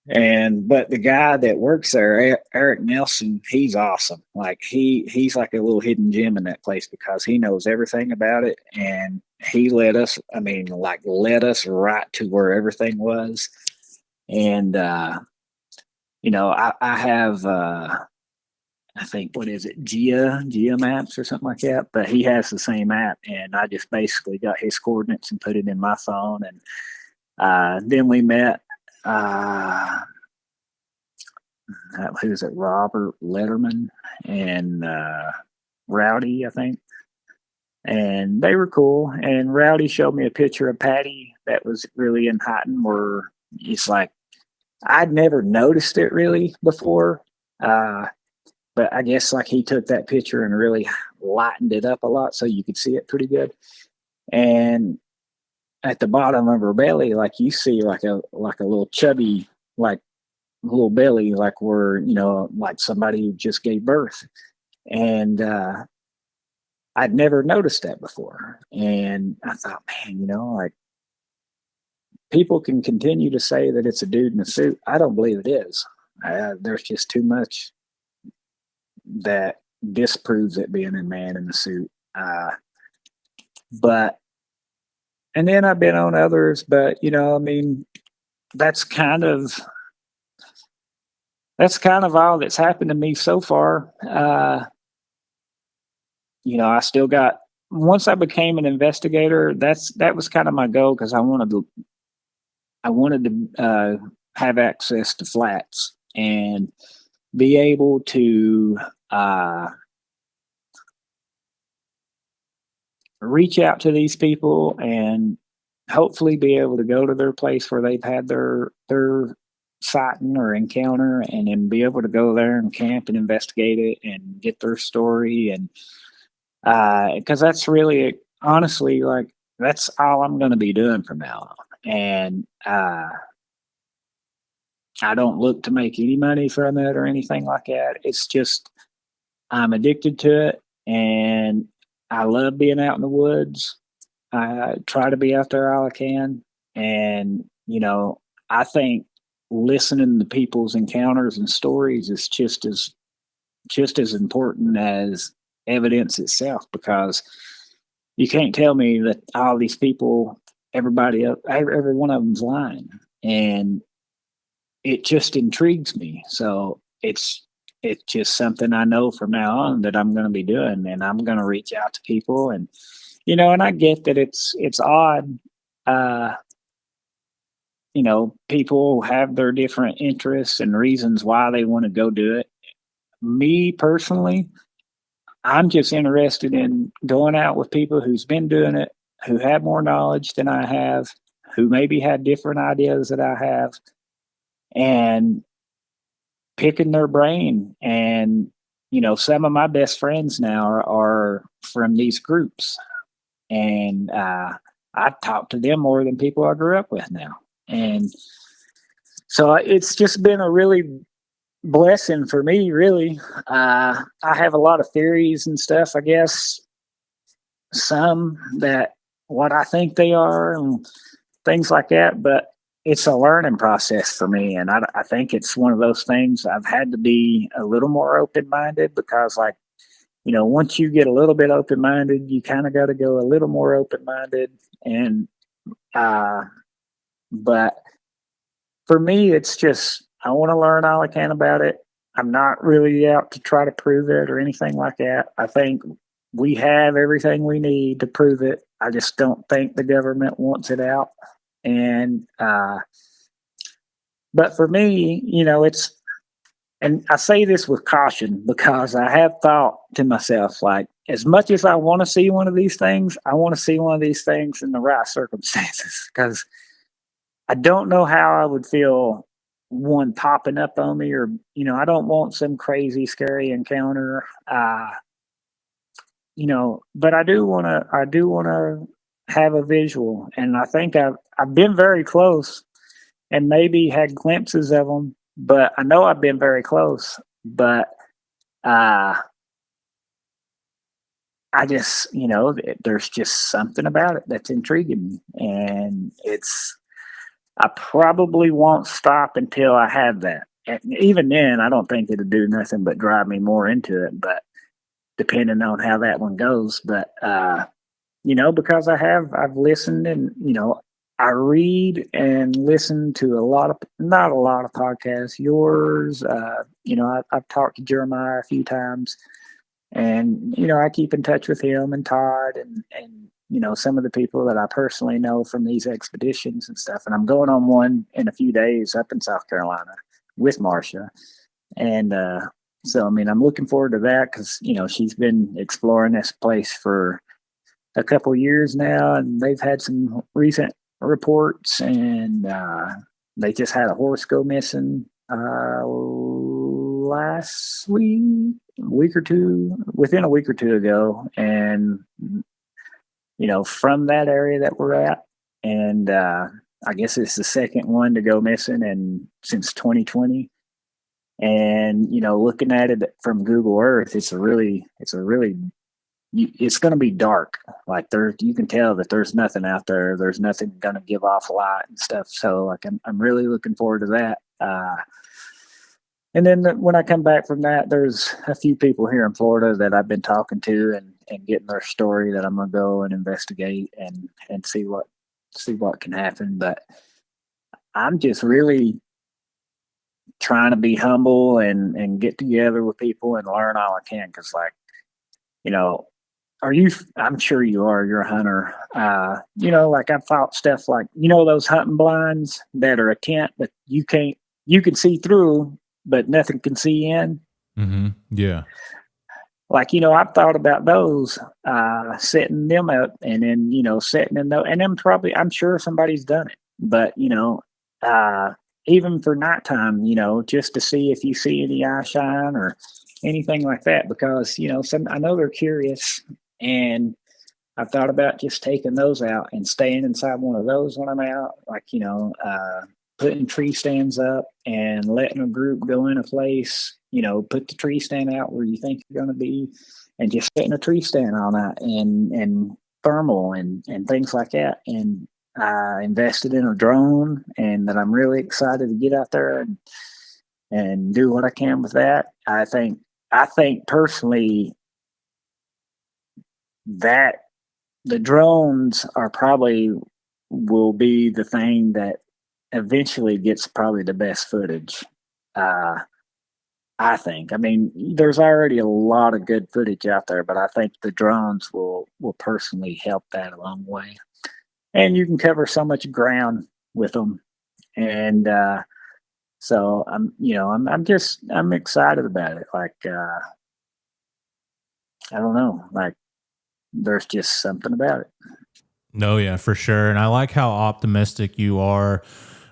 But the guy that works there, Eric Nelson, he's awesome. Like he's like a little hidden gem in that place, because he knows everything about it. And he led us right to where everything was. And, I have, I think, what is it? Gia maps or something like that. But he has the same app, and I just basically got his coordinates and put it in my phone. And, then we met, who's it? Robert Letterman and Rowdy, I think. And they were cool. And Rowdy showed me a picture of Patty that was really in Highton, where it's like I'd never noticed it really before. But I guess like he took that picture and really lightened it up a lot so you could see it pretty good. And at the bottom of her belly, like you see like a little chubby, like little belly, like where, like somebody just gave birth. And I'd never noticed that before. And I thought, man, like people can continue to say that it's a dude in a suit. I don't believe it is. There's just too much that disproves it being a man in the suit. But and then I've been on others, but I mean, that's kind of all that's happened to me so far. I still got once I became an investigator, that was kind of my goal because I wanted to have access to flats and be able to reach out to these people and hopefully be able to go to their place where they've had their sighting or encounter, and then be able to go there and camp and investigate it and get their story. And because that's really, honestly, like, that's all I'm going to be doing from now on. And I don't look to make any money from it or anything like that. It's just I'm addicted to it, and I love being out in the woods. I try to be out there all I can, and I think listening to people's encounters and stories is just as important as evidence itself, because you can't tell me that all these people, every one of them's lying, and it just intrigues me. So it's just something I know from now on that I'm going to be doing, and I'm going to reach out to people. And and I get that it's odd. People have their different interests and reasons why they want to go do it. Me personally, I'm just interested in going out with people who's been doing it, who have more knowledge than I have, who maybe had different ideas that I have, and picking their brain. And some of my best friends now are from these groups, and I talk to them more than people I grew up with now. And so it's just been a really blessing for me, really. I have a lot of theories and stuff, I guess, some that what I think they are and things like that, but it's a learning process for me. And I think it's one of those things I've had to be a little more open-minded, because, like, once you get a little bit open-minded, you kind of got to go a little more open-minded. And but for me, it's just I want to learn all I can about it. I'm not really out to try to prove it or anything like that. I think we have everything we need to prove it. I just don't think the government wants it out. And but for me, it's, and I say this with caution, because I have thought to myself, like, as much as I want to see one of these things, I want to see one of these things in the right circumstances, because I don't know how I would feel one popping up on me, or I don't want some crazy, scary encounter. But I do want to have a visual, and I think I've been very close, and maybe had glimpses of them, but I know I've been very close. But I just, there's just something about it that's intriguing me, and I probably won't stop until I have that. And even then, I don't think it'll do nothing but drive me more into it. But depending on how that one goes, but because I've listened, and I read and listen to not a lot of podcasts. Yours, I've talked to Jeremiah a few times, and I keep in touch with him and Tod, and some of the people that I personally know from these expeditions and stuff. And I'm going on one in a few days up in South Carolina with Marcia, and so I mean, I'm looking forward to that, because she's been exploring this place for a couple years now, and they've had some recent reports, and they just had a horse go missing last within a week or two ago, and from that area that we're at. And I guess it's the second one to go missing and since 2020. And looking at it from Google Earth, it's going to be dark. Like, you can tell that there's nothing out there. There's nothing going to give off light and stuff. So, like, I'm really looking forward to that. And then when I come back from that, there's a few people here in Florida that I've been talking to and getting their story that I'm gonna go and investigate and see what can happen. But I'm just really trying to be humble and get together with people and learn all I can. Cause like, you know, I'm sure you are, you're a hunter. Like I've fought stuff like, those hunting blinds that are a tent, but you can see through, but nothing can see in. Mm-hmm. Yeah. Like, I've thought about those, setting them up and then, setting in those, and then I'm sure somebody's done it, but, uh, even for nighttime, just to see if you see any eye shine or anything like that, because, I know they're curious, and I've thought about just taking those out and staying inside one of those when I'm out, like, putting tree stands up and letting a group go in a place, put the tree stand out where you think you're going to be and just sit in a tree stand all night and thermal and things like that. And I invested in a drone and that I'm really excited to get out there and do what I can with that. I think personally that the drones are probably will be the thing that eventually gets probably the best footage. Uh, I think. I mean, there's already a lot of good footage out there, but I think the drones will personally help that a long way. And you can cover so much ground with them, and so I'm excited about it. Like I don't know, like there's just something about it. No, yeah, for sure. And I like how optimistic you are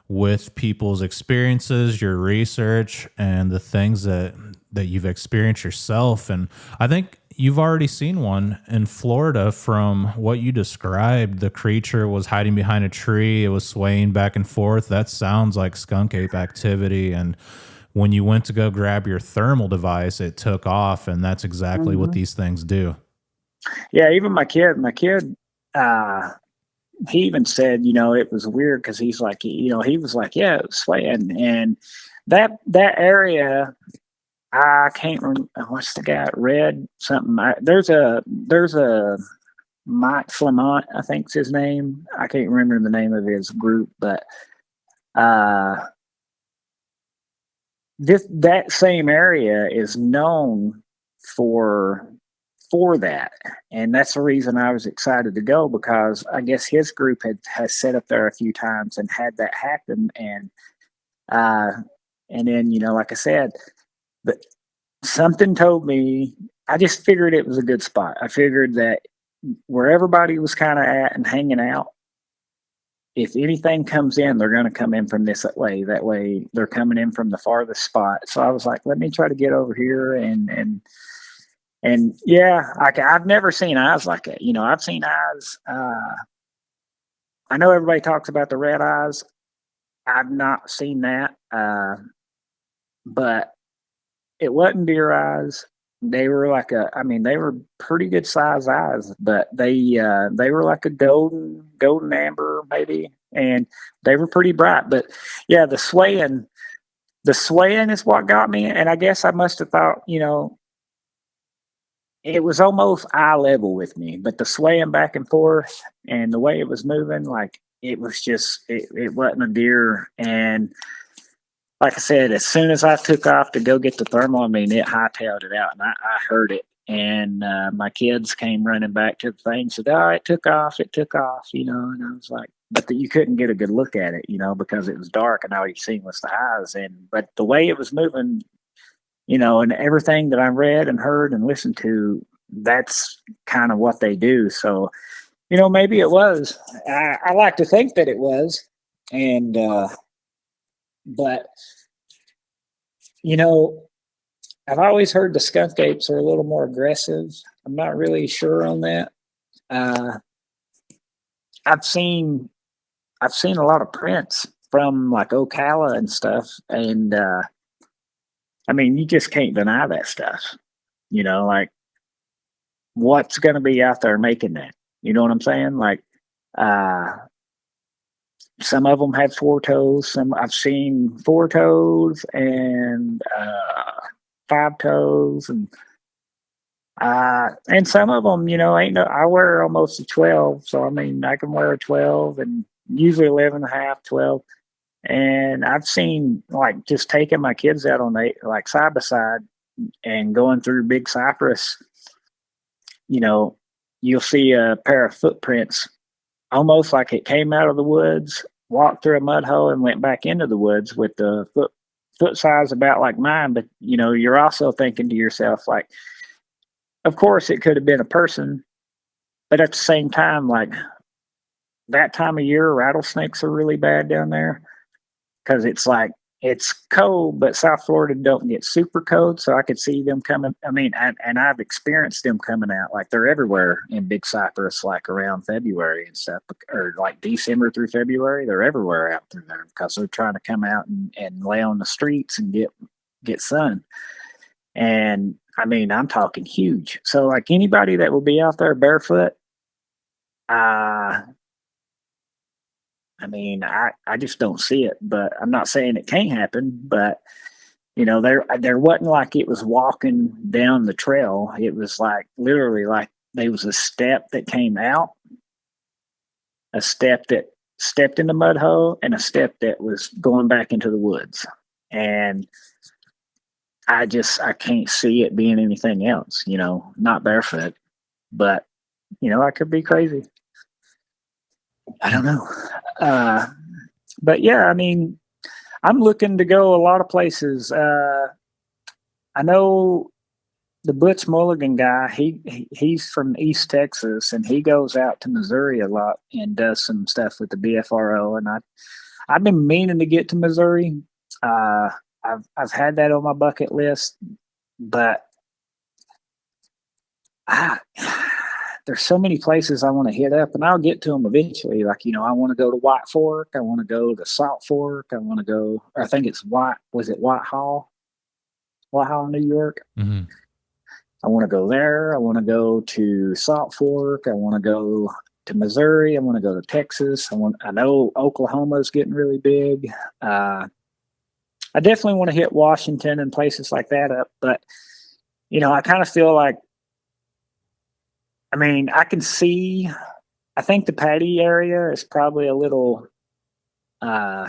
with people's experiences, your research, and the things that you've experienced yourself. And I think you've already seen one in Florida from what you described. The creature was hiding behind a tree. It was swaying back and forth. That sounds like skunk ape activity. And when you went to go grab your thermal device, it took off. And that's exactly what Hmm. these things do. Yeah, even my kid, uh, he even said, it was weird because he's like, he was like, yeah, it was swaying, and that area, I can't remember what's the guy, Red something. There's a Mike Flamont, I think's his name. I can't remember the name of his group, but uh, that same area is known for for that, and that's the reason I was excited to go, because I guess his group has set up there a few times and had that happen, uh, and then like I said, but something told me, I just figured it was a good spot. I figured that where everybody was kind of at and hanging out, if anything comes in, they're going to come in from this way. That way, they're coming in from the farthest spot. So I was like, let me try to get over here and yeah, I've never seen eyes like that. I've seen eyes. I know everybody talks about the red eyes. I've not seen that, but it wasn't deer eyes. They were like they were pretty good size eyes, but they were like a golden amber maybe, and they were pretty bright. But yeah, the swaying is what got me, and I guess I must have thought, it was almost eye level with me, but the swaying back and forth and the way it was moving, like it was just it wasn't a deer. And like I said, as soon as I took off to go get the thermal, I mean, it hightailed it out, and I heard it. And my kids came running back to the thing, said, "Oh, it took off, And I was like, but you couldn't get a good look at it, because it was dark, and all you seen was the eyes. And but the way it was moving, and everything that I read and heard and listened to, that's kind of what they do. So, maybe it was. I like to think that it was, and but you know, I've always heard the skunk apes are a little more aggressive. I'm not really sure on that. Uh, I've seen I've seen a lot of prints from like Ocala and stuff, and I mean, you just can't deny that stuff. Like what's going to be out there making that? You know what I'm saying? Like, uh, Some of them have four toes. Some I've seen four toes and five toes, and some of them, ain't no. I wear almost a 12, so I mean, I can wear a 12 and usually 11 and a half, 12. And I've seen like just taking my kids out on like side by side and going through big cypress. You know, you'll see a pair of footprints, almost like it came out of the woods, walked through a mud hole, and went back into the woods with the foot size about like mine. But you're also thinking to yourself, like, of course, it could have been a person, but at the same time, like that time of year, rattlesnakes are really bad down there because it's cold, but South Florida don't get super cold, so I could see them coming. I mean, and I've experienced them coming out like they're everywhere in Big Cypress, like around February and stuff, or like December through February. They're everywhere out through there because they're trying to come out and lay on the streets and get sun. And I mean, I'm talking huge. So like anybody that will be out there barefoot, I mean, I just don't see it, but I'm not saying it can't happen, but there wasn't like it was walking down the trail. It was like literally like there was a step that came out, a step that stepped in the mud hole, and a step that was going back into the woods. And I can't see it being anything else, not barefoot, but I could be crazy. I don't know. But yeah, I mean, I'm looking to go a lot of places. I know the Butch Mulligan guy, he's from East Texas, and he goes out to Missouri a lot and does some stuff with the BFRO. And I've been meaning to get to Missouri. I've had that on my bucket list, but there's so many places I want to hit up, and I'll get to them eventually. Like, I want to go to White Fork. I want to go to Salt Fork. I want to go, I think it's Whitehall, New York. Mm-hmm. I want to go there. I want to go to Salt Fork. I want to go to Missouri. I want to go to Texas. I know Oklahoma's getting really big. I definitely want to hit Washington and places like that up, but I kind of feel like, I mean, I think the Patty area is probably a little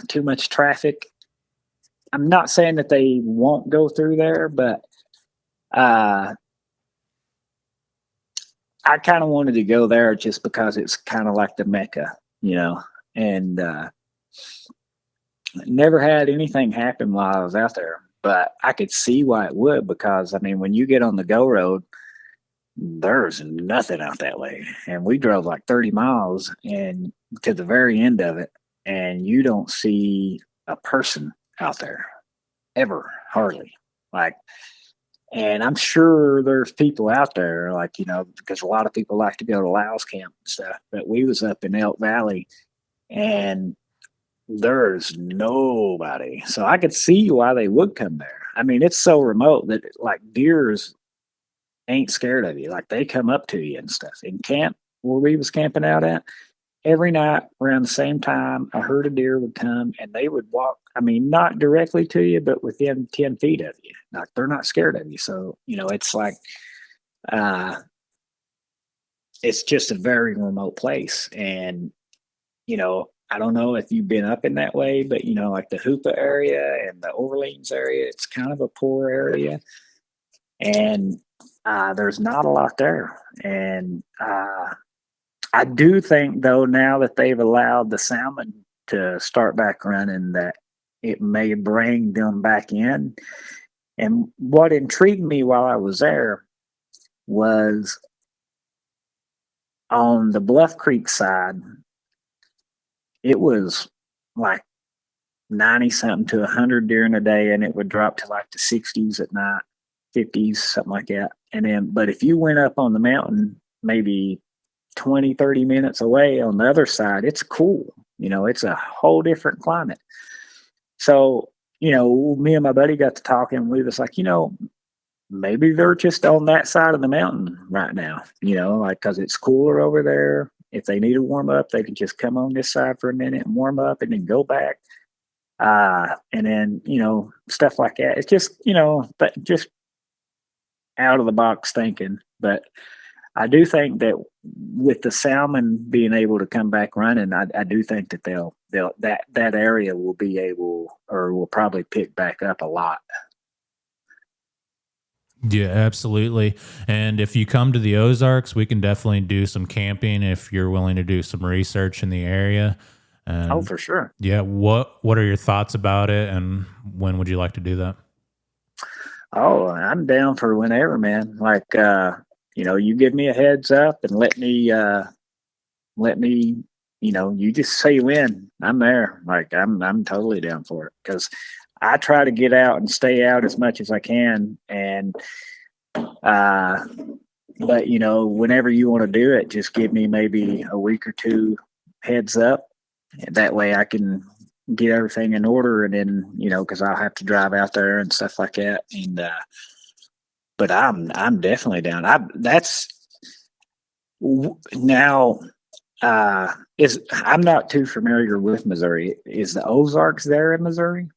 too much traffic. I'm not saying that they won't go through there, but I kind of wanted to go there just because it's kind of like the Mecca, and never had anything happen while I was out there, but I could see why it would, because, I mean, when you get on the go road, there's nothing out that way. And we drove like 30 miles and to the very end of it, and you don't see a person out there ever, hardly. Like, and I'm sure there's people out there, like, because a lot of people like to go to Laos camp and stuff, but we was up in Elk Valley and there's nobody. So I could see why they would come there. I mean, it's so remote that like deers ain't scared of you. Like, they come up to you and stuff. In camp where we was camping out at, every night around the same time, a herd of deer would come and they would walk. I mean, not directly to you, but within 10 feet of you. Like, they're not scared of you. So, it's like, it's just a very remote place. And, I don't know if you've been up in that way, but, like the Hoopa area and the Orleans area, it's kind of a poor area. And there's not a lot there. And I do think, though, now that they've allowed the salmon to start back running, that it may bring them back in. And what intrigued me while I was there was on the Bluff Creek side, it was like 90 something to 100 during the day, and it would drop to like the 60s at night, 50s, something like that. And then, but if you went up on the mountain, maybe 20, 30 minutes away on the other side, it's cool. It's a whole different climate. So, me and my buddy got to talking. We was like, maybe they're just on that side of the mountain right now, like, because it's cooler over there. if they need to warm up, they can just come on this side for a minute and warm up and then go back. And then, stuff like that. It's just, but just out of the box thinking. But I do think that with the salmon being able to come back running, I do think that they'll that area will be able, or will probably pick back up a lot. Yeah, absolutely. And if you come to the Ozarks, we can definitely do some camping if you're willing to do some research in the area. Oh, And for sure. yeah, what are your thoughts about it, and when would you like to do that? Oh, I'm down for whenever, man. Like, you give me a heads up and let me, you just say when. I'm there. Like, I'm totally down for it, because I try to get out and stay out as much as I can. And, uh, but whenever you want to do it, just give me maybe a week or two heads up. And that way I can get everything in order. And then, because I'll have to drive out there and stuff like that. And, but I'm definitely down. Now, is I'm not too familiar with Missouri. Is the Ozarks there in Missouri?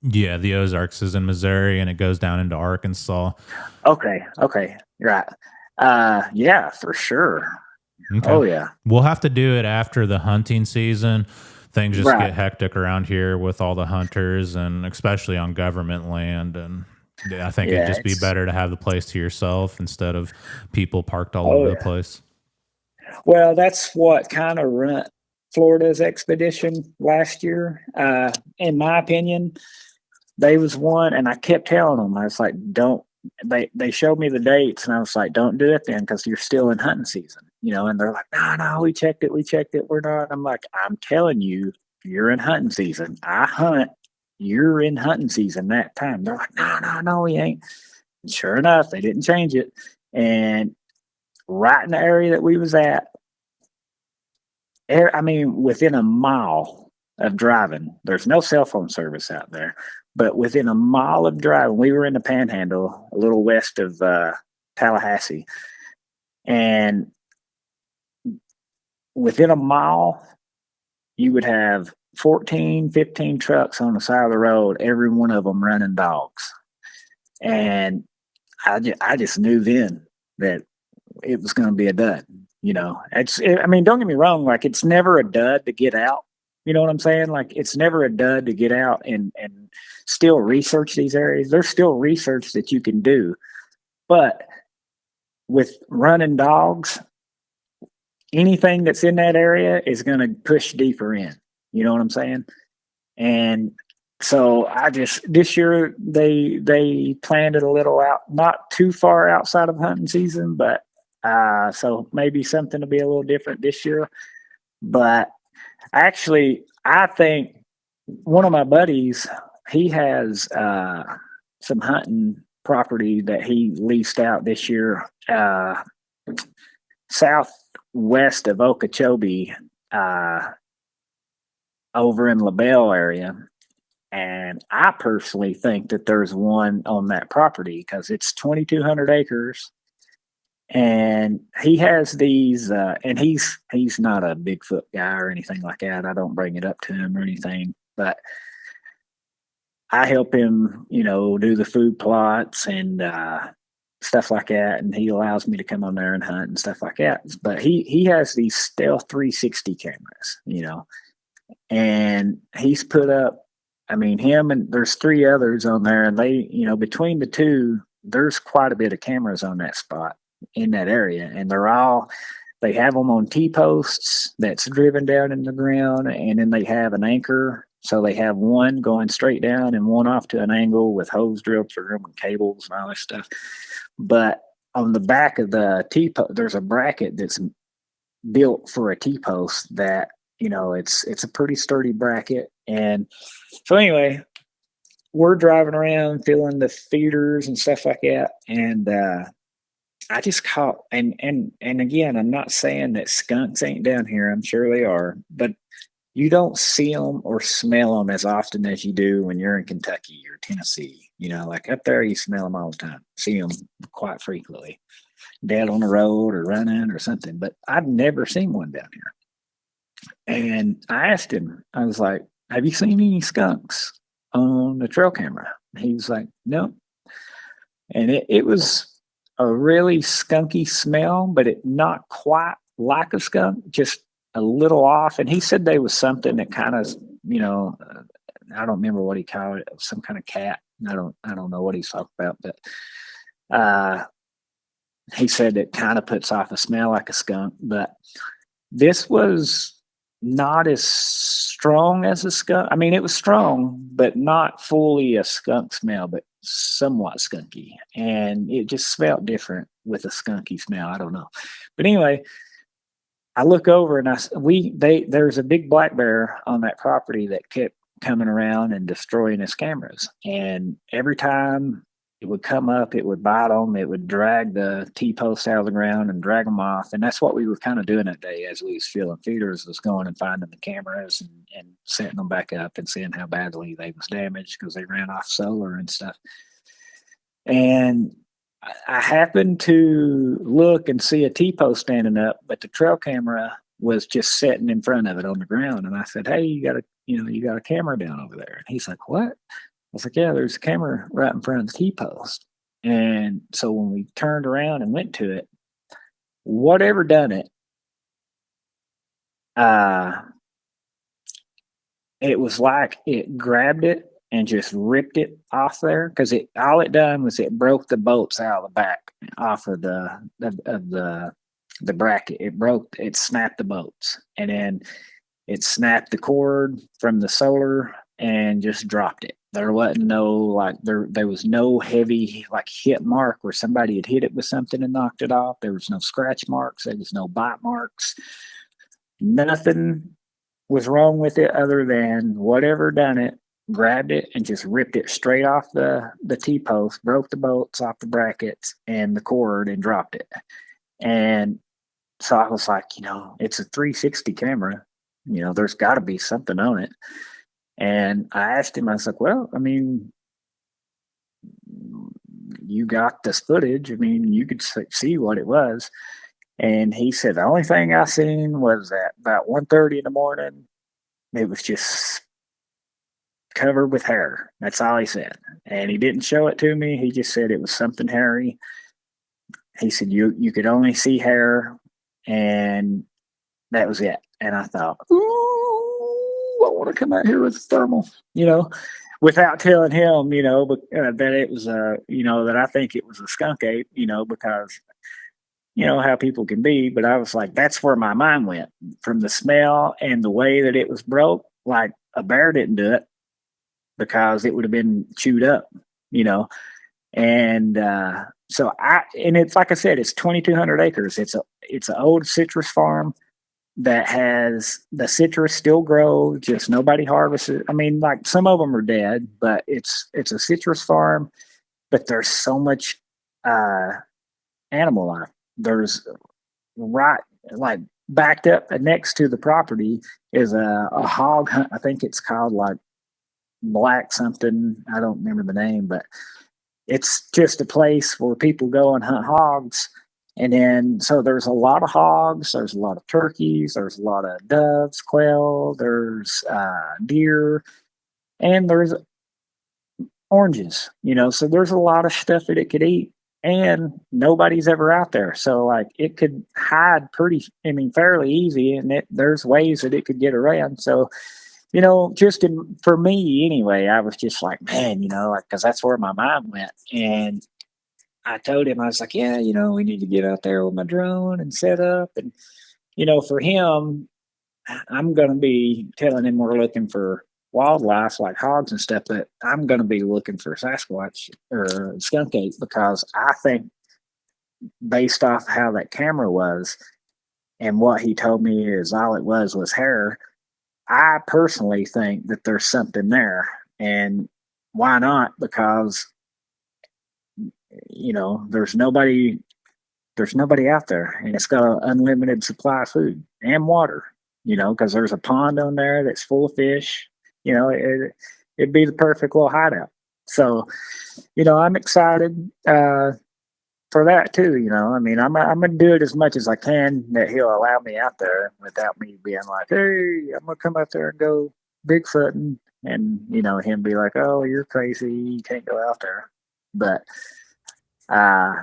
Yeah, the Ozarks is in Missouri and it goes down into Arkansas. Okay, right. Yeah, for sure. Okay. Oh yeah, We'll have to do it after the hunting season. Things just right. get hectic around here with all the hunters, and especially on government land. And yeah, I think it'd Yeah, just be it's better to have the place to yourself instead of people parked all over oh the yeah. place. Well, that's what kind of run Florida's expedition last year. In my opinion, they was one, and I kept telling them, I was like, don't. They showed me the dates, and I was like, don't do it then, because you're still in hunting season, And they're like, no, we checked it, we're not. I'm like, I'm telling you, you're in hunting season. I hunt. You're in hunting season that time. They're like, no, we ain't. Sure enough, they didn't change it, and right in the area that we was at, I mean, within a mile of driving, there's no cell phone service out there, but within a mile of driving, we were in the Panhandle, a little west of Tallahassee, and within a mile, you would have 14, 15 trucks on the side of the road, every one of them running dogs. And I just knew then that it was going to be a dud. I mean, don't get me wrong. Like, it's never a dud to get out. You know what I'm saying? Like, it's never a dud to get out and still research these areas. There's still research that you can do, but with running dogs, anything that's in that area is going to push deeper in. You know what I'm saying? And so this year they planned it a little out, not too far outside of hunting season, but so maybe something to be a little different this year. But actually, I think one of my buddies, he has some hunting property that he leased out this year, southwest of Okeechobee, over in LaBelle area. And I personally think that there's one on that property, because it's 2,200 acres. And he has these, and he's not a Bigfoot guy or anything like that. I don't bring it up to him or anything, but I help him, do the food plots and stuff like that. And he allows me to come on there and hunt and stuff like that. But he has these Stealth 360 cameras, and he's put up. I mean, him and there's three others on there, and they, between the two, there's quite a bit of cameras on that spot in that area, and they have them on T-posts that's driven down in the ground, and then they have an anchor. So they have one going straight down and one off to an angle with hose drilled through them and cables and all this stuff. But on the back of the T-post, there's a bracket that's built for a T-post that, it's a pretty sturdy bracket. And so anyway, we're driving around feeling the feeders and stuff like that. And I just caught, and again, I'm not saying that skunks ain't down here. I'm sure they are, but you don't see them or smell them as often as you do when you're in Kentucky or Tennessee. You know, like up there, you smell them all the time, see them quite frequently, dead on the road or running or something. But I've never seen one down here. And I asked him, I was like, have you seen any skunks on the trail camera? He was like, no. And it was a really skunky smell, but it not quite like a skunk, just a little off. And he said there was something that kind of, you know, I don't remember what he called it, some kind of cat. I don't know what he's talking about, but uh, he said it kind of puts off a smell like a skunk. But this was not as strong as a skunk. I mean, it was strong, but not fully a skunk smell, but somewhat skunky. And it just smelled different with a skunky smell. I don't know. But anyway, I look over and there's a big black bear on that property that kept coming around and destroying his cameras. And every time it would come up, it would bite them, it would drag the T-posts out of the ground and drag them off. And that's what we were kind of doing that day as we was filling feeders, was going and finding the cameras and setting them back up and seeing how badly they was damaged because they ran off solar and stuff. And I happened to look and see a T-post standing up, but the trail camera was just sitting in front of it on the ground. And I said, hey, you got a camera down over there. And he's like, what? I was like, yeah, there's a camera right in front of the T-post. And so when we turned around and went to it, whatever done it, it was like it grabbed it and just ripped it off there, because all it done was it broke the bolts out of the back off of the bracket. It snapped the bolts, and then it snapped the cord from the solar and just dropped it. There wasn't there was no heavy hit mark where somebody had hit it with something and knocked it off. There was no scratch marks. There was no bite marks. Nothing was wrong with it other than whatever done it grabbed it and just ripped it straight off the T-post, broke the bolts off the brackets and the cord, and dropped it. And so I was like, it's a 360 camera. There's got to be something on it. And I asked him, I was like, well, I mean, you got this footage. I mean, you could see what it was. And he said, the only thing I seen was at about 1:30 in the morning, it was just covered with hair. That's all he said. And he didn't show it to me. He just said it was something hairy. He said, you could only see hair, and that was it. And I thought, ooh, I want to come out here with a thermal, without telling him, that it was that I think it was a skunk ape, because how people can be. But I was like, that's where my mind went, from the smell and the way that it was broke. Like, a bear didn't do it, because it would have been chewed up, and and it's like I said, it's 2,200 acres. It's an old citrus farm that has the citrus still grow, just nobody harvests it. I mean, like, some of them are dead, but it's a citrus farm. But there's so much animal life. There's backed up next to the property is a hog hunt. I think it's called Black something. I don't remember the name, but it's just a place where people go and hunt hogs. And then, so there's a lot of hogs, there's a lot of turkeys, there's a lot of doves, quail, there's deer, and there's oranges, so there's a lot of stuff that it could eat, and nobody's ever out there. So it could hide fairly easy, and there's ways that it could get around. So, for me anyway, I was just like, man, because that's where my mind went. And I told him, I was like, yeah, we need to get out there with my drone and set up. And, for him, I'm going to be telling him we're looking for wildlife like hogs and stuff, but I'm going to be looking for Sasquatch or skunk ape, because I think, based off how that camera was and what he told me is all it was hair, I personally think that there's something there. And why not? Because there's nobody out there, and it's got an unlimited supply of food and water, because there's a pond on there that's full of fish. It'd be the perfect little hideout. So, I'm excited for that too. I mean, I'm gonna do it as much as I can that he'll allow me out there without me being like, "Hey, I'm gonna come out there and go Bigfooting," and him be like, "Oh, you're crazy, you can't go out there." But uh,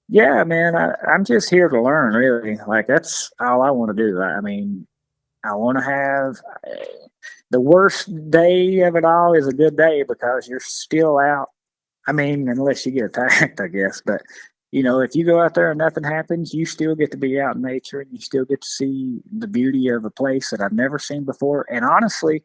yeah, man, I'm just here to learn. Really, like that's all I want to do. I mean, I want to have the worst day of it all is a good day because you're still out. I mean, unless you get attacked, I guess. But if you go out there and nothing happens, you still get to be out in nature and you still get to see the beauty of a place that I've never seen before. And honestly,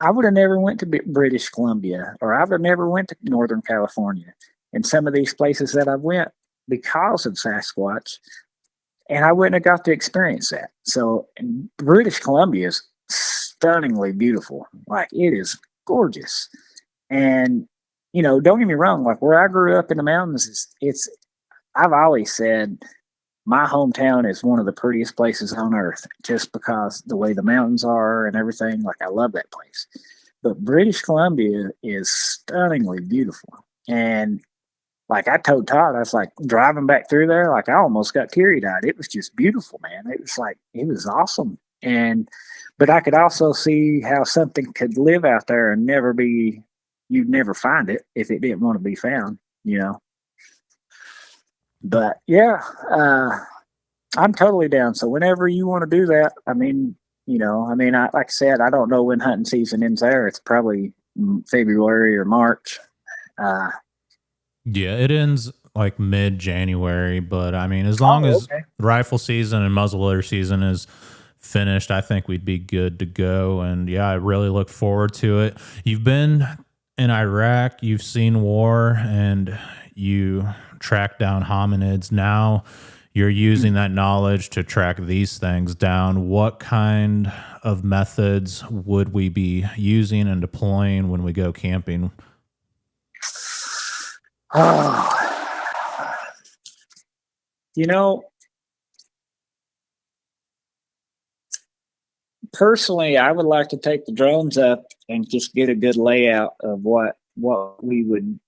I would have never went to British Columbia, or I would have never went to Northern California, and some of these places that I went because of Sasquatch, and I wouldn't have got to experience that. So British Columbia is stunningly beautiful. Like, it is gorgeous. And don't get me wrong, like where I grew up in the mountains, I've always said my hometown is one of the prettiest places on earth just because the way the mountains are and everything. Like, I love that place. But British Columbia is stunningly beautiful. And like I told Todd, I was like driving back through there, like I almost got teary eyed. It was just beautiful, man. It was like, it was awesome. But I could also see how something could live out there and you'd never find it if it didn't want to be found. But yeah, I'm totally down. So whenever you want to do that, I mean, like I said, I don't know when hunting season ends there. It's probably February or March. Uh, Yeah, it ends like mid-January, but I mean, as long as okay. rifle season and muzzleloader season is finished, I think we'd be good to go. And yeah, I really look forward to it. You've been in Iraq, you've seen war, and you tracked down hominids. Now you're using that knowledge to track these things down. What kind of methods would we be using and deploying when we go camping? Oh, you know, personally, I would like to take the drones up and just get a good layout of what we would,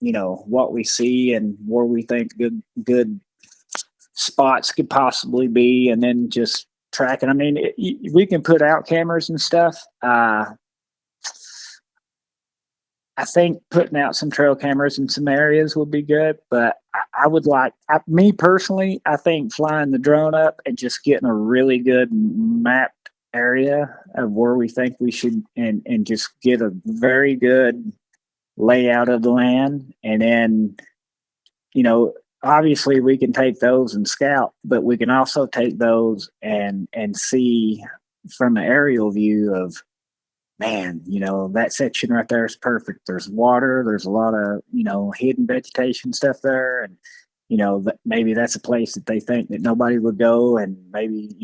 what we see and where we think good spots could possibly be, and then just tracking. I mean, we can put out cameras and stuff. I think putting out some trail cameras in some areas would be good, but I would me personally, I think flying the drone up and just getting a really good mapped area of where we think we should, and just get a very good layout of the land. And then, obviously we can take those and scout, but we can also take those and see from an aerial view of, man, that section right there is perfect. There's water, there's a lot of, hidden vegetation stuff there. And, maybe that's a place that they think that nobody would go. And maybe,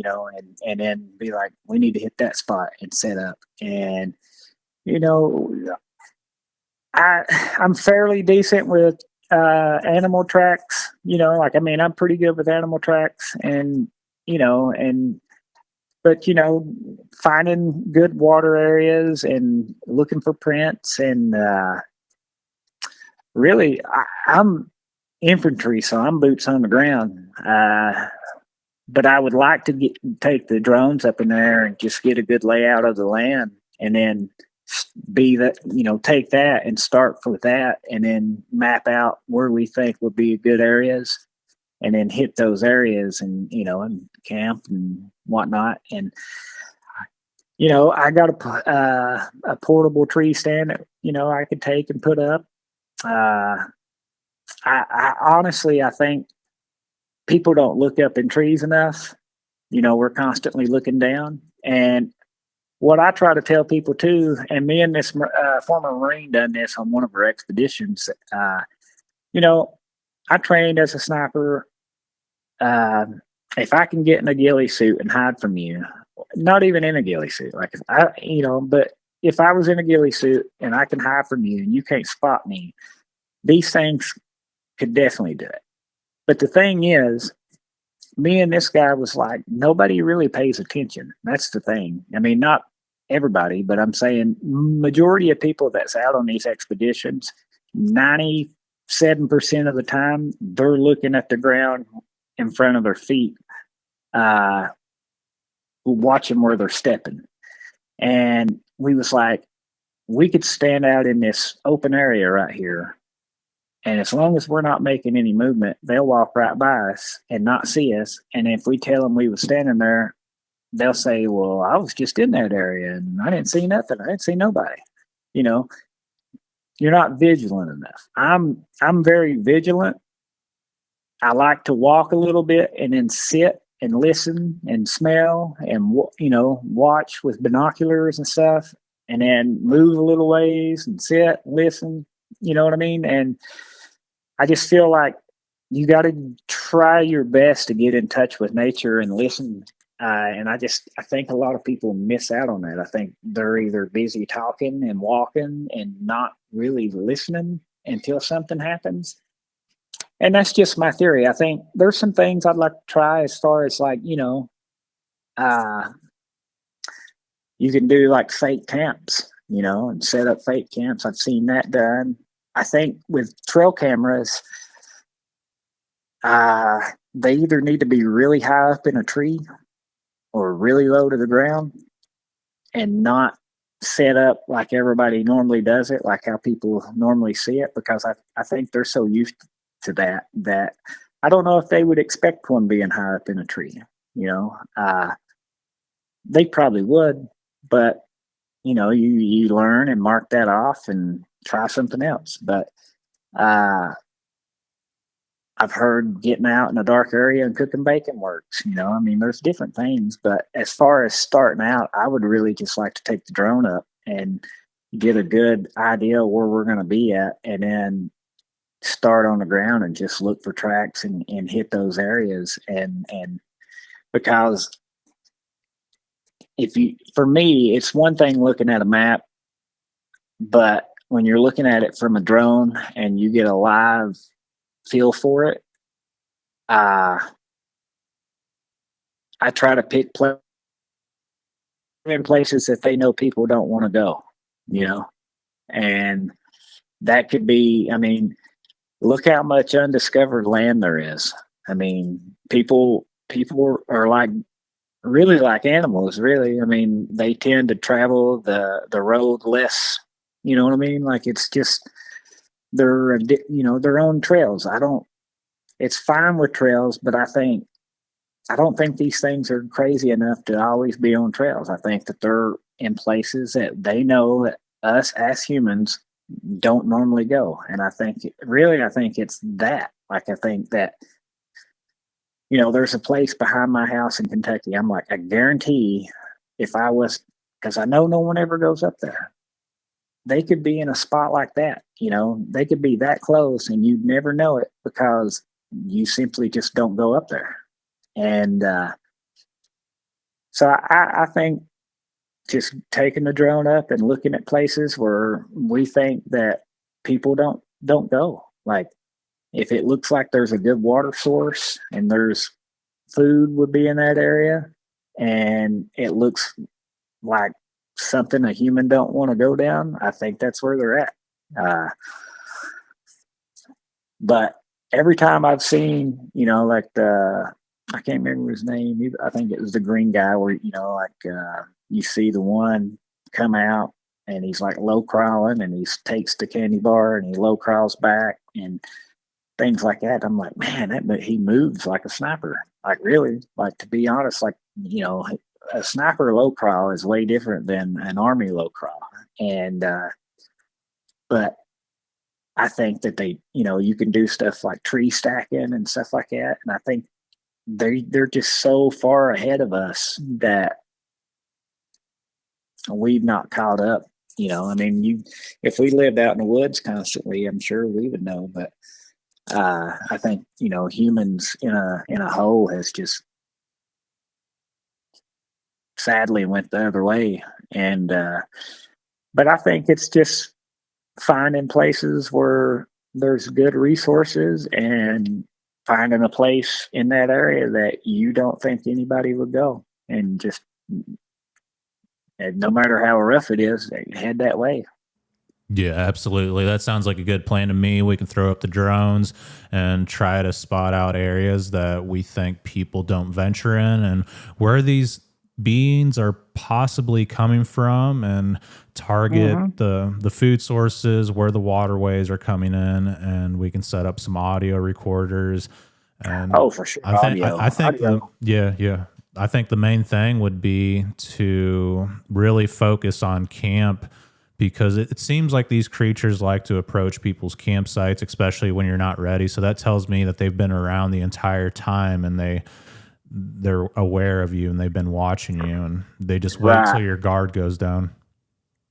and then be like, we need to hit that spot and set up. And, you know, I'm fairly decent with animal tracks, like, I mean, I'm pretty good with animal tracks, and, but finding good water areas and looking for prints, and really, I'm infantry, so I'm boots on the ground. But I would like to take the drones up in there and just get a good layout of the land, and then take that and start with that, and then map out where we think would be good areas, and then hit those areas, and and camp and whatnot. And I got a portable tree stand that I could take and put up. I honestly, I think people don't look up in trees enough. We're constantly looking down. And what I try to tell people too, and me and this former Marine done this on one of our expeditions. I trained as a sniper. If I can get in a ghillie suit and hide from you, not even in a ghillie suit, like but if I was in a ghillie suit and I can hide from you and you can't spot me, these things could definitely do it. But the thing is, me and this guy was like, nobody really pays attention. That's the thing. I mean, not everybody, but I'm saying majority of people that's out on these expeditions, 97% of the time, they're looking at the ground in front of their feet, watching where they're stepping. And we was like, we could stand out in this open area right here, and as long as we're not making any movement, they'll walk right by us and not see us. And if we tell them we was standing there, they'll say, well, I was just in that area and I didn't see nothing. I didn't see nobody. You know, you're not vigilant enough. I'm very vigilant. I like to walk a little bit and then sit and listen and smell and, watch with binoculars and stuff, and then move a little ways and sit, listen, you know what I mean? And I just feel like you got to try your best to get in touch with nature and listen. And I think a lot of people miss out on that. I think they're either busy talking and walking and not really listening until something happens. And that's just my theory. I think there's some things I'd like to try as far as like, you can do like fake camps, and set up fake camps. I've seen that done. I think with trail cameras, they either need to be really high up in a tree or really low to the ground and not set up like everybody normally does it, like how people normally see it, because I think they're so used to that I don't know if they would expect one being high up in a tree. They probably would, but you learn and mark that off and try something else. But I've heard getting out in a dark area and cooking bacon works. There's different things. But as far as starting out, I would really just like to take the drone up and get a good idea where we're going to be at, and then start on the ground and just look for tracks and hit those areas. And because for me, it's one thing looking at a map, but when you're looking at it from a drone and you get a live feel for it, I try to pick places that they know people don't want to go, and that could be, look how much undiscovered land there is. People are like, really like animals, really. They tend to travel the road less, you know what I mean? Like, it's just, they're, their own trails. It's fine with trails, but I don't think these things are crazy enough to always be on trails. I think that they're in places that they know that us as humans don't normally go. And I think it's that. Like, I think that, there's a place behind my house in Kentucky. I'm like, I guarantee if I was, because I know no one ever goes up there, they could be in a spot like that. They could be that close and you'd never know it because you simply just don't go up there. And so I think just taking the drone up and looking at places where we think that people don't go. Like, if it looks like there's a good water source and there's food would be in that area, and it looks like something a human don't want to go down, I think that's where they're at. But every time I've seen, like I can't remember his name. I think it was the green guy where, you see the one come out and he's like low crawling and he takes the candy bar and he low crawls back and things like that. I'm like, man, he moves like a sniper. Like, really, like, to be honest, like, a sniper low crawl is way different than an army low crawl. And, but I think that they, you can do stuff like tree stacking and stuff like that. And I think they're just so far ahead of us that we've not caught up. If we lived out in the woods constantly, I'm sure we would know. But I think humans in a hole has just sadly went the other way. And but I think it's just finding places where there's good resources and finding a place in that area that you don't think anybody would go, and just And no matter how rough it is, they head that way. Yeah, absolutely. That sounds like a good plan to me. We can throw up the drones and try to spot out areas that we think people don't venture in and where these beings are possibly coming from and target the food sources, where the waterways are coming in, and we can set up some audio recorders. And Oh, for sure, audio, I think the audio. yeah. I think the main thing would be to really focus on camp because it seems like these creatures like to approach people's campsites, especially when you're not ready. So that tells me that they've been around the entire time and they're aware of you and they've been watching you and they just wait till Right, your guard goes down.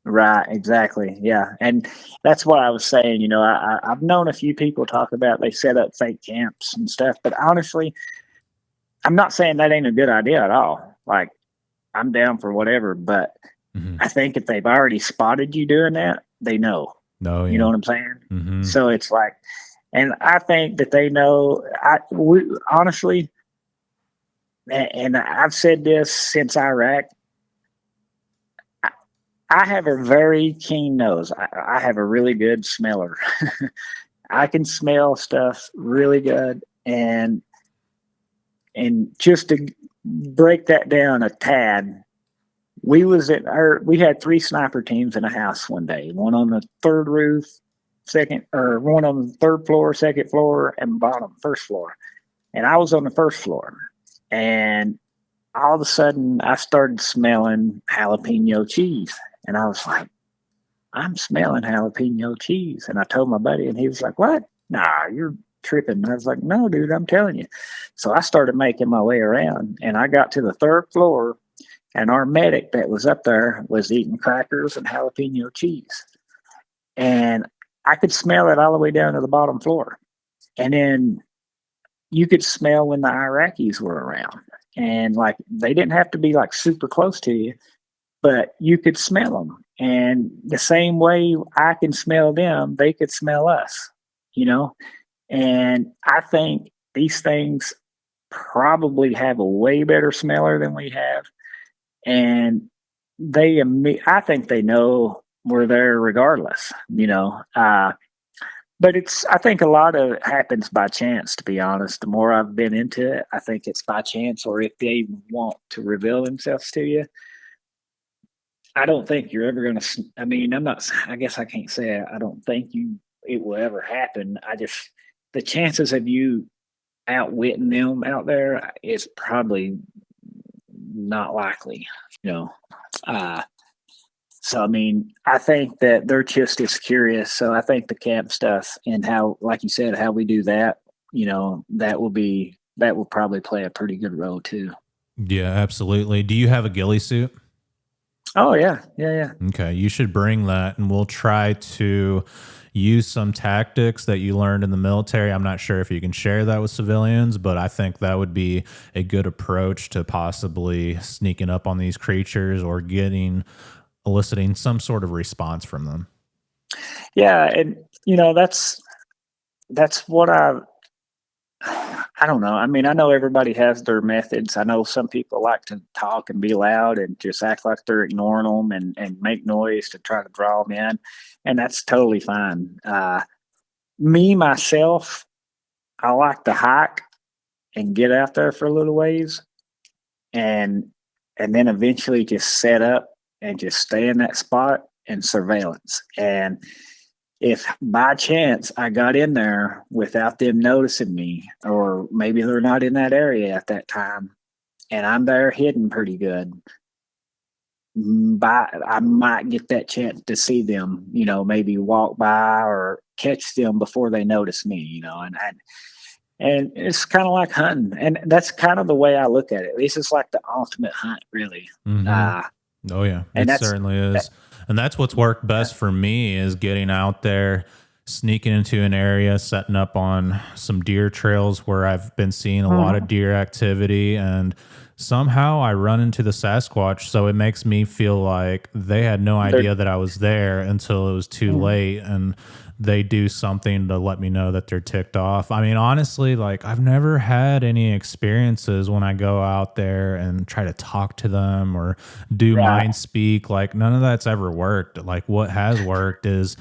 right, exactly. Yeah, and that's what I was saying. I've known a few people talk about they set up fake camps and stuff, but honestly, I'm not saying that ain't a good idea at all. Like, I'm down for whatever, but Hmm. I think if they've already spotted you doing that, they know. No, You know yeah. what I'm saying? Hmm. So it's like, and I think that they know. Honestly, and I've said this since Iraq. I, I have a very keen nose. I have a really good smeller. I can smell stuff really good, and just to break that down a tad, we had three sniper teams in a house one day, one on the third roof, second, or one on the third floor, second floor, and bottom first floor. And I was on the first floor. And all of a sudden I started smelling jalapeno cheese. And I was like, I'm smelling jalapeno cheese. And I told my buddy, and he was like, what? Nah, you're tripping. And I was like, no, dude, I'm telling you. So I started making my way around, and I got to the third floor, and our medic that was up there was eating crackers and jalapeno cheese. And I could smell it all the way down to the bottom floor. And then you could smell when the Iraqis were around. And like they didn't have to be like super close to you, but you could smell them. And the same way I can smell them, they could smell us, you know? And I think these things probably have a way better smeller than we have. And I think they know we're there regardless. But I think a lot of it happens by chance, to be honest. The more I've been into it, I think it's by chance, or if they want to reveal themselves to you. I don't think you're ever going to, I mean, I guess I can't say it. I don't think it will ever happen. The chances of you outwitting them out there is probably not likely, you know. Uh, So I mean, I think that they're just as curious. So I think the camp stuff and how, like you said, how we do that, that will probably play a pretty good role too. Yeah, absolutely. Do you have a ghillie suit? Oh yeah, yeah, yeah. Okay, you should bring that and we'll try to use some tactics that you learned in the military. I'm not sure if you can share that with civilians, but I think that would be a good approach to possibly sneaking up on these creatures or eliciting some sort of response from them. Yeah, and that's what I don't know. I mean, I know everybody has their methods. I know some people like to talk and be loud and just act like they're ignoring them and make noise to try to draw them in, and that's totally fine. Me myself, I like to hike and get out there for a little ways, and and then eventually just set up and just stay in that spot and surveillance. And if by chance I got in there without them noticing me, or maybe they're not in that area at that time, and I'm there hidden pretty good, I might get that chance to see them, maybe walk by or catch them before they notice me, and it's kind of like hunting, and that's kind of the way I look at it. This is like the ultimate hunt, really. Hmm. Uh, Oh yeah, and it that's certainly that, is. And that's what's worked best for me is getting out there, sneaking into an area, setting up on some deer trails where I've been seeing a lot of mhm. deer activity and somehow I run into the Sasquatch, so it makes me feel like they had no They're idea that I was there until it was too mhm. late and they do something to let me know that they're ticked off. I mean, honestly, like I've never had any experiences when I go out there and try to talk to them or do Right. mind speak. Like none of that's ever worked. Like what has worked is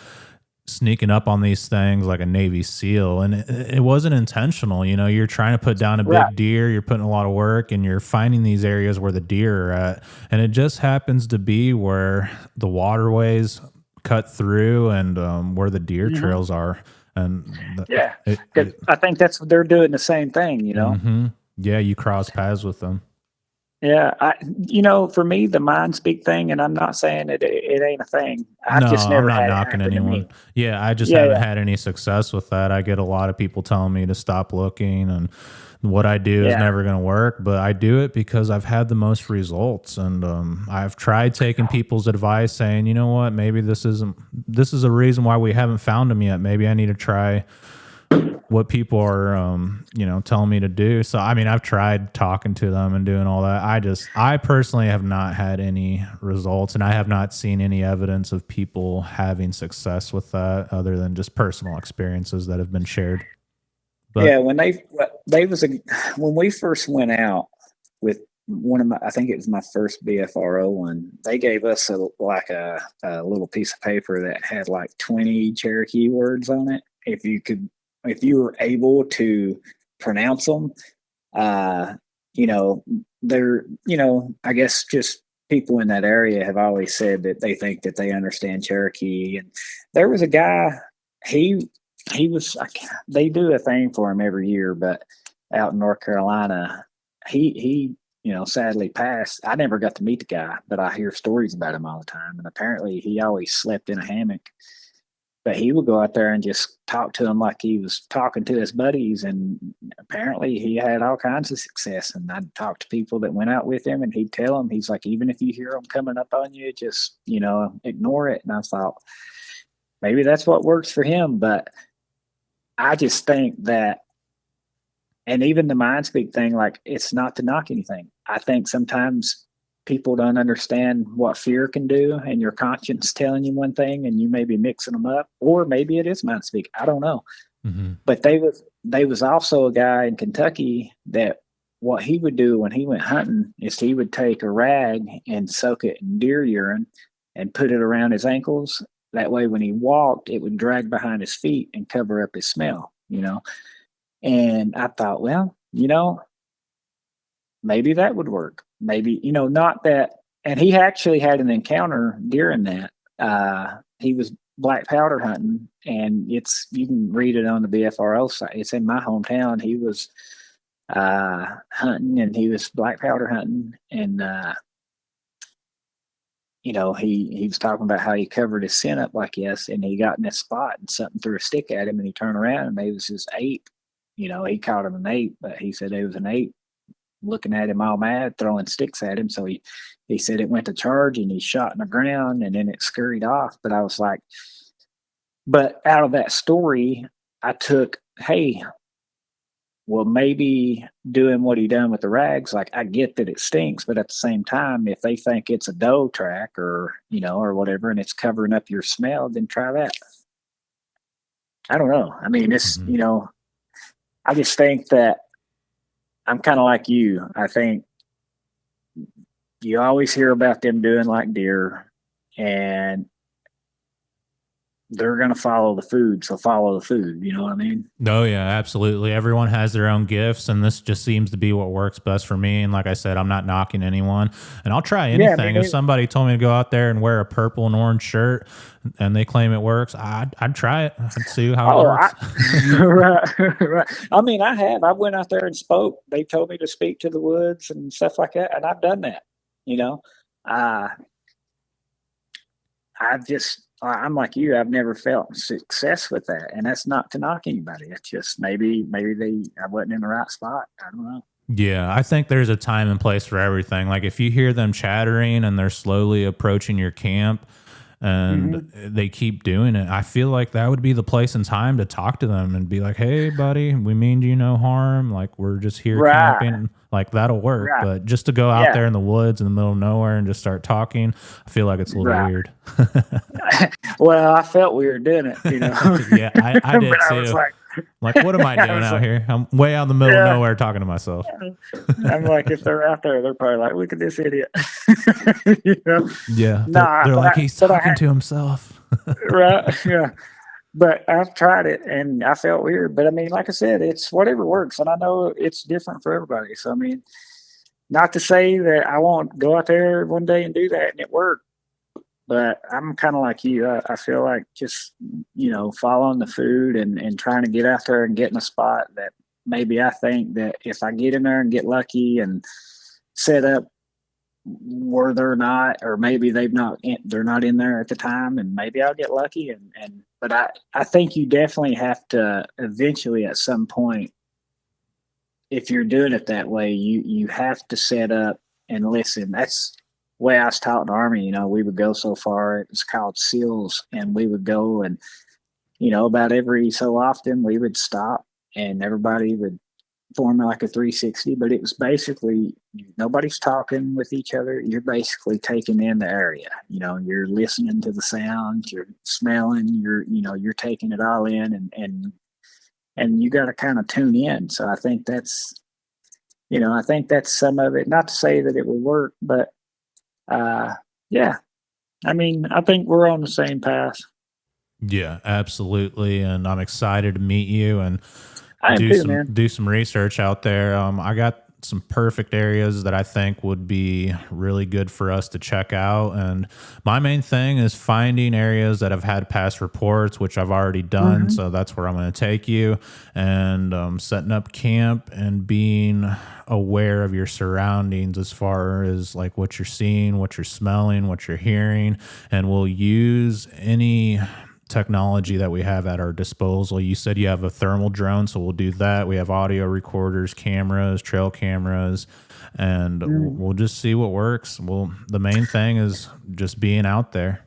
sneaking up on these things like a Navy SEAL, and it wasn't intentional. You know, you're trying to put down a Right. big deer, you're putting a lot of work, and you're finding these areas where the deer are at, and it just happens to be where the waterways cut through and where the deer Hmm. trails are, and Yeah. it, 'Cause it I think that's what they're doing the same thing, mm-hmm. Yeah, you cross paths with them. Yeah, for me, the mind speak thing, and I'm not saying it ain't a thing. I've No, just I'm never not had it knocking happen to anyone. me. Yeah, I just Yeah, haven't yeah. had any success with that. I get a lot of people telling me to stop looking, and what I do is Yeah. never going to work, but I do it because I've had the most results. And I've tried taking people's advice saying, you know what, maybe this is a reason why we haven't found them yet. Maybe I need to try what people are telling me to do. So I mean, I've tried talking to them and doing all that. I personally have not had any results, and I have not seen any evidence of people having success with that other than just personal experiences that have been shared. But Yeah, they was a when we first went out with one of my, I think it was my first BFRO one. They gave us a little piece of paper that had like 20 Cherokee words on it. If you were able to pronounce them, uh, you know, I guess just people in that area have always said that they think that they understand Cherokee. And there was a guy, he he was they do a thing for him every year, but out in North Carolina, he sadly passed. I never got to meet the guy, but I hear stories about him all the time. And apparently, he always slept in a hammock. But he would go out there and just talk to him like he was talking to his buddies. And apparently, he had all kinds of success. And I'd talk to people that went out with him, and he'd tell them, he's like, even if you hear them coming up on you, just ignore it. And I thought maybe that's what works for him, but I just think that, and even the mind speak thing, like it's not to knock anything. I think sometimes people don't understand what fear can do, and your conscience telling you one thing, and you may be mixing them up, or maybe it is mind speak. I don't know. mhm. But they was also a guy in Kentucky that what he would do when he went hunting is he would take a rag and soak it in deer urine and put it around his ankles. That way, when he walked, it would drag behind his feet and cover up his smell. And I thought, well, maybe that would work. Maybe, not that. And he actually had an encounter during that. He was black powder hunting, and you can read it on the BFRO site. It's in my hometown. He was hunting, and he was black powder hunting, and he was talking about how he covered his scent up like yes, and he got in this spot and something threw a stick at him, and he turned around and it was his ape. He called him an ape, but he said it was an ape looking at him all mad, throwing sticks at him. So he said it went to charge and he shot in the ground and then it scurried off. But I was like, but out of that story, I took, hey, well, maybe doing what he done with the rags, like I get that it stinks, but at the same time, if they think it's a doe track or whatever, and it's covering up your smell, then try that. I don't know. I mean, Mhm. I just think that I'm kind of like you. I think you always hear about them doing like deer, and they're going to follow the food. So follow the food. You know what I mean? No, yeah, absolutely. Everyone has their own gifts, and this just seems to be what works best for me. And like I said, I'm not knocking anyone, and I'll try Yeah, me anything. If neither. somebody told me to go out there and wear a purple and orange shirt, and they claim it works, I'd try it. I'd see how it Oh, I, works. right, right. I mean, I have. I went out there and spoke. They told me to speak to the woods and stuff like that, and I've done that. You know, uh, I'm like you. I've never felt success with that, and that's not to knock anybody. It's just maybe I wasn't in the right spot. I don't know. Yeah, I think there's a time and place for everything. Like if you hear them chattering and they're slowly approaching your camp, and they keep doing it. I feel like that would be the place and time to talk to them and be like, hey buddy, we mean you no harm, like we're just here Right. camping, like that'll work. Right. But just to go out there in the woods in the middle of nowhere and just start talking, I feel like it's a little weird. Well, I felt weird doing it, you know. Yeah, I did too. I was like, what am I doing out here? I'm way out in the middle of nowhere talking to myself. I'm like, if they're out there, they're probably like, look at this idiot. You know? Yeah. They're like, he's talking to himself. Right. Yeah. But I've tried it and I felt weird. But I mean, like I said, it's whatever works. And I know it's different for everybody. So, I mean, not to say that I won't go out there one day and do that and it worked. But I'm kind of like you. I feel like just, you know, following the food and trying to get out there and get in a spot that maybe I think that if I get in there and get lucky and set up where they're not, or maybe they're not in there at the time, and maybe I'll get lucky. But I think you definitely have to eventually at some point, if you're doing it that way, you have to set up and listen. That's way I was taught in the Army. You know, we would go so far, it was called SEALs, and we would go and, you know, about every so often we would stop and everybody would form like a 360, but it was basically nobody's talking with each other. You're basically taking in the area. You know, you're listening to the sounds, you're smelling, you're taking it all in, and you got to kind of tune in. So I think that's some of it. Not to say that it will work, but yeah, I mean, I think we're on the same path. Yeah, absolutely. And I'm excited to meet you and man. do some research out there. I got some perfect areas that I think would be really good for us to check out. And my main thing is finding areas that have had past reports, which I've already done. So that's where I'm going to take you, and setting up camp and being aware of your surroundings as far as like what you're seeing, what you're smelling, what you're hearing. And we'll use any technology that we have at our disposal. You said you have a thermal drone, so we'll do that. We have audio recorders, cameras, trail cameras, and we'll just see what works. The main thing is just being out there.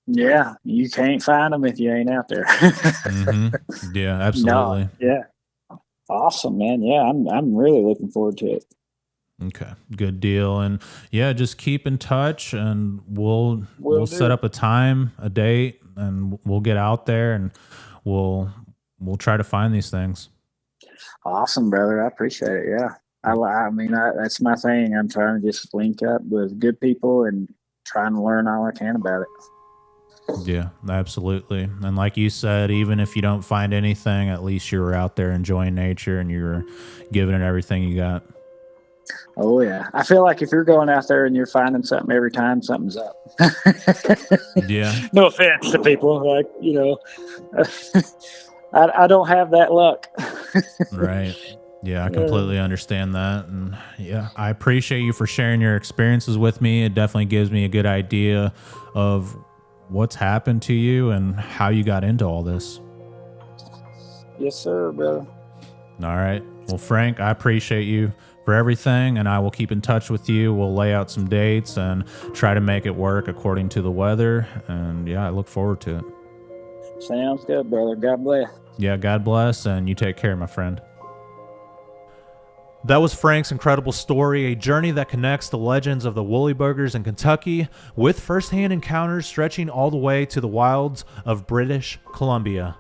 Yeah, you can't find them if you ain't out there. Yeah, absolutely. No, yeah, awesome, man. Yeah, I'm really looking forward to it. Okay, good deal. And yeah, just keep in touch, and we'll set up a time, a date, and we'll get out there and we'll try to find these things. Awesome, brother. I appreciate it. Yeah, I mean, that's my thing. I'm trying to just link up with good people and trying to learn all I can about it. Yeah, absolutely. And like you said, even if you don't find anything, at least you were out there enjoying nature and you were giving it everything you got. Oh yeah, I feel like if you're going out there and you're finding something every time, something's up. Yeah. No offense to people, like, you know, I don't have that luck. Right. Yeah, I completely understand that. And yeah, I appreciate you for sharing your experiences with me. It definitely gives me a good idea of what's happened to you and how you got into all this. Yes, sir, brother. All right. Well, Frank, I appreciate you for everything, and I will keep in touch with you. We'll lay out some dates and try to make it work according to the weather. And yeah, I look forward to it. Sounds good, brother. God bless. Yeah, God bless, and you take care, my friend. That was Frank's incredible story, a journey that connects the legends of the Woolly Boogers in Kentucky with first-hand encounters stretching all the way to the wilds of British Columbia.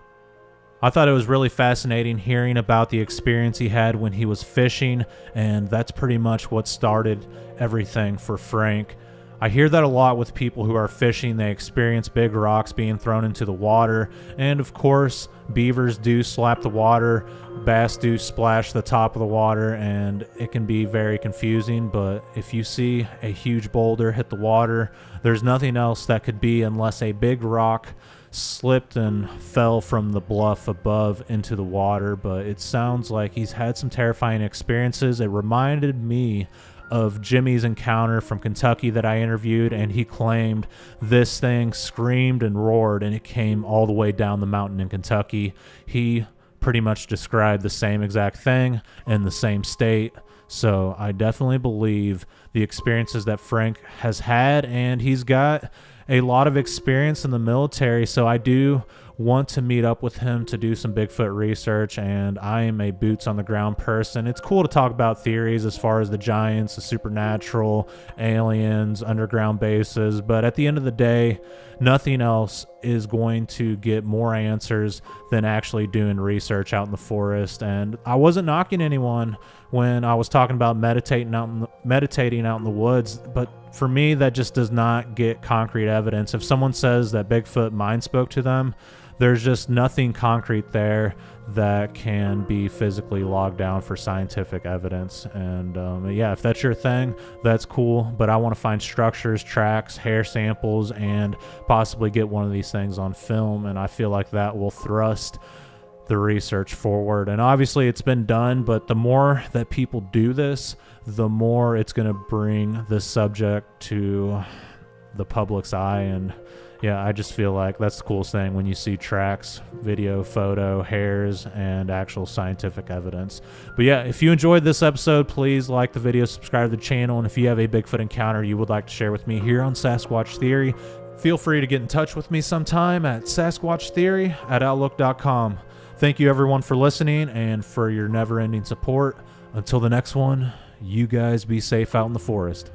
I thought it was really fascinating hearing about the experience he had when he was fishing, and that's pretty much what started everything for Frank. I hear that a lot with people who are fishing. They experience big rocks being thrown into the water, and of course, beavers do slap the water, bass do splash the top of the water, and it can be very confusing. But if you see a huge boulder hit the water, there's nothing else that could be unless a big rock slipped and fell from the bluff above into the water. But it sounds like he's had some terrifying experiences. It reminded me of Jimmy's encounter from Kentucky that I interviewed, and he claimed this thing screamed and roared and it came all the way down the mountain in Kentucky. He pretty much described the same exact thing in the same state. So I definitely believe the experiences that Frank has had, and he's got a lot of experience in the military. So I do want to meet up with him to do some Bigfoot research, and I am a boots on the ground person. It's cool to talk about theories as far as the giants, the supernatural, aliens, underground bases, but at the end of the day, nothing else is going to get more answers than actually doing research out in the forest. And I wasn't knocking anyone when I was talking about meditating out in the woods, but for me, that just does not get concrete evidence. If someone says that Bigfoot mind spoke to them, there's just nothing concrete there that can be physically logged down for scientific evidence. And yeah, if that's your thing, that's cool. But I want to find structures, tracks, hair samples, and possibly get one of these things on film. And I feel like that will thrust the research forward. And obviously it's been done, but the more that people do this, the more it's going to bring this subject to the public's eye. And yeah, I just feel like that's the coolest thing when you see tracks, video, photo, hairs, and actual scientific evidence. But yeah, if you enjoyed this episode, please like the video, subscribe to the channel, and if you have a Bigfoot encounter you would like to share with me here on Sasquatch Theory, feel free to get in touch with me sometime at sasquatchtheory@outlook.com. Thank you everyone for listening and for your never-ending support. Until the next one, you guys be safe out in the forest.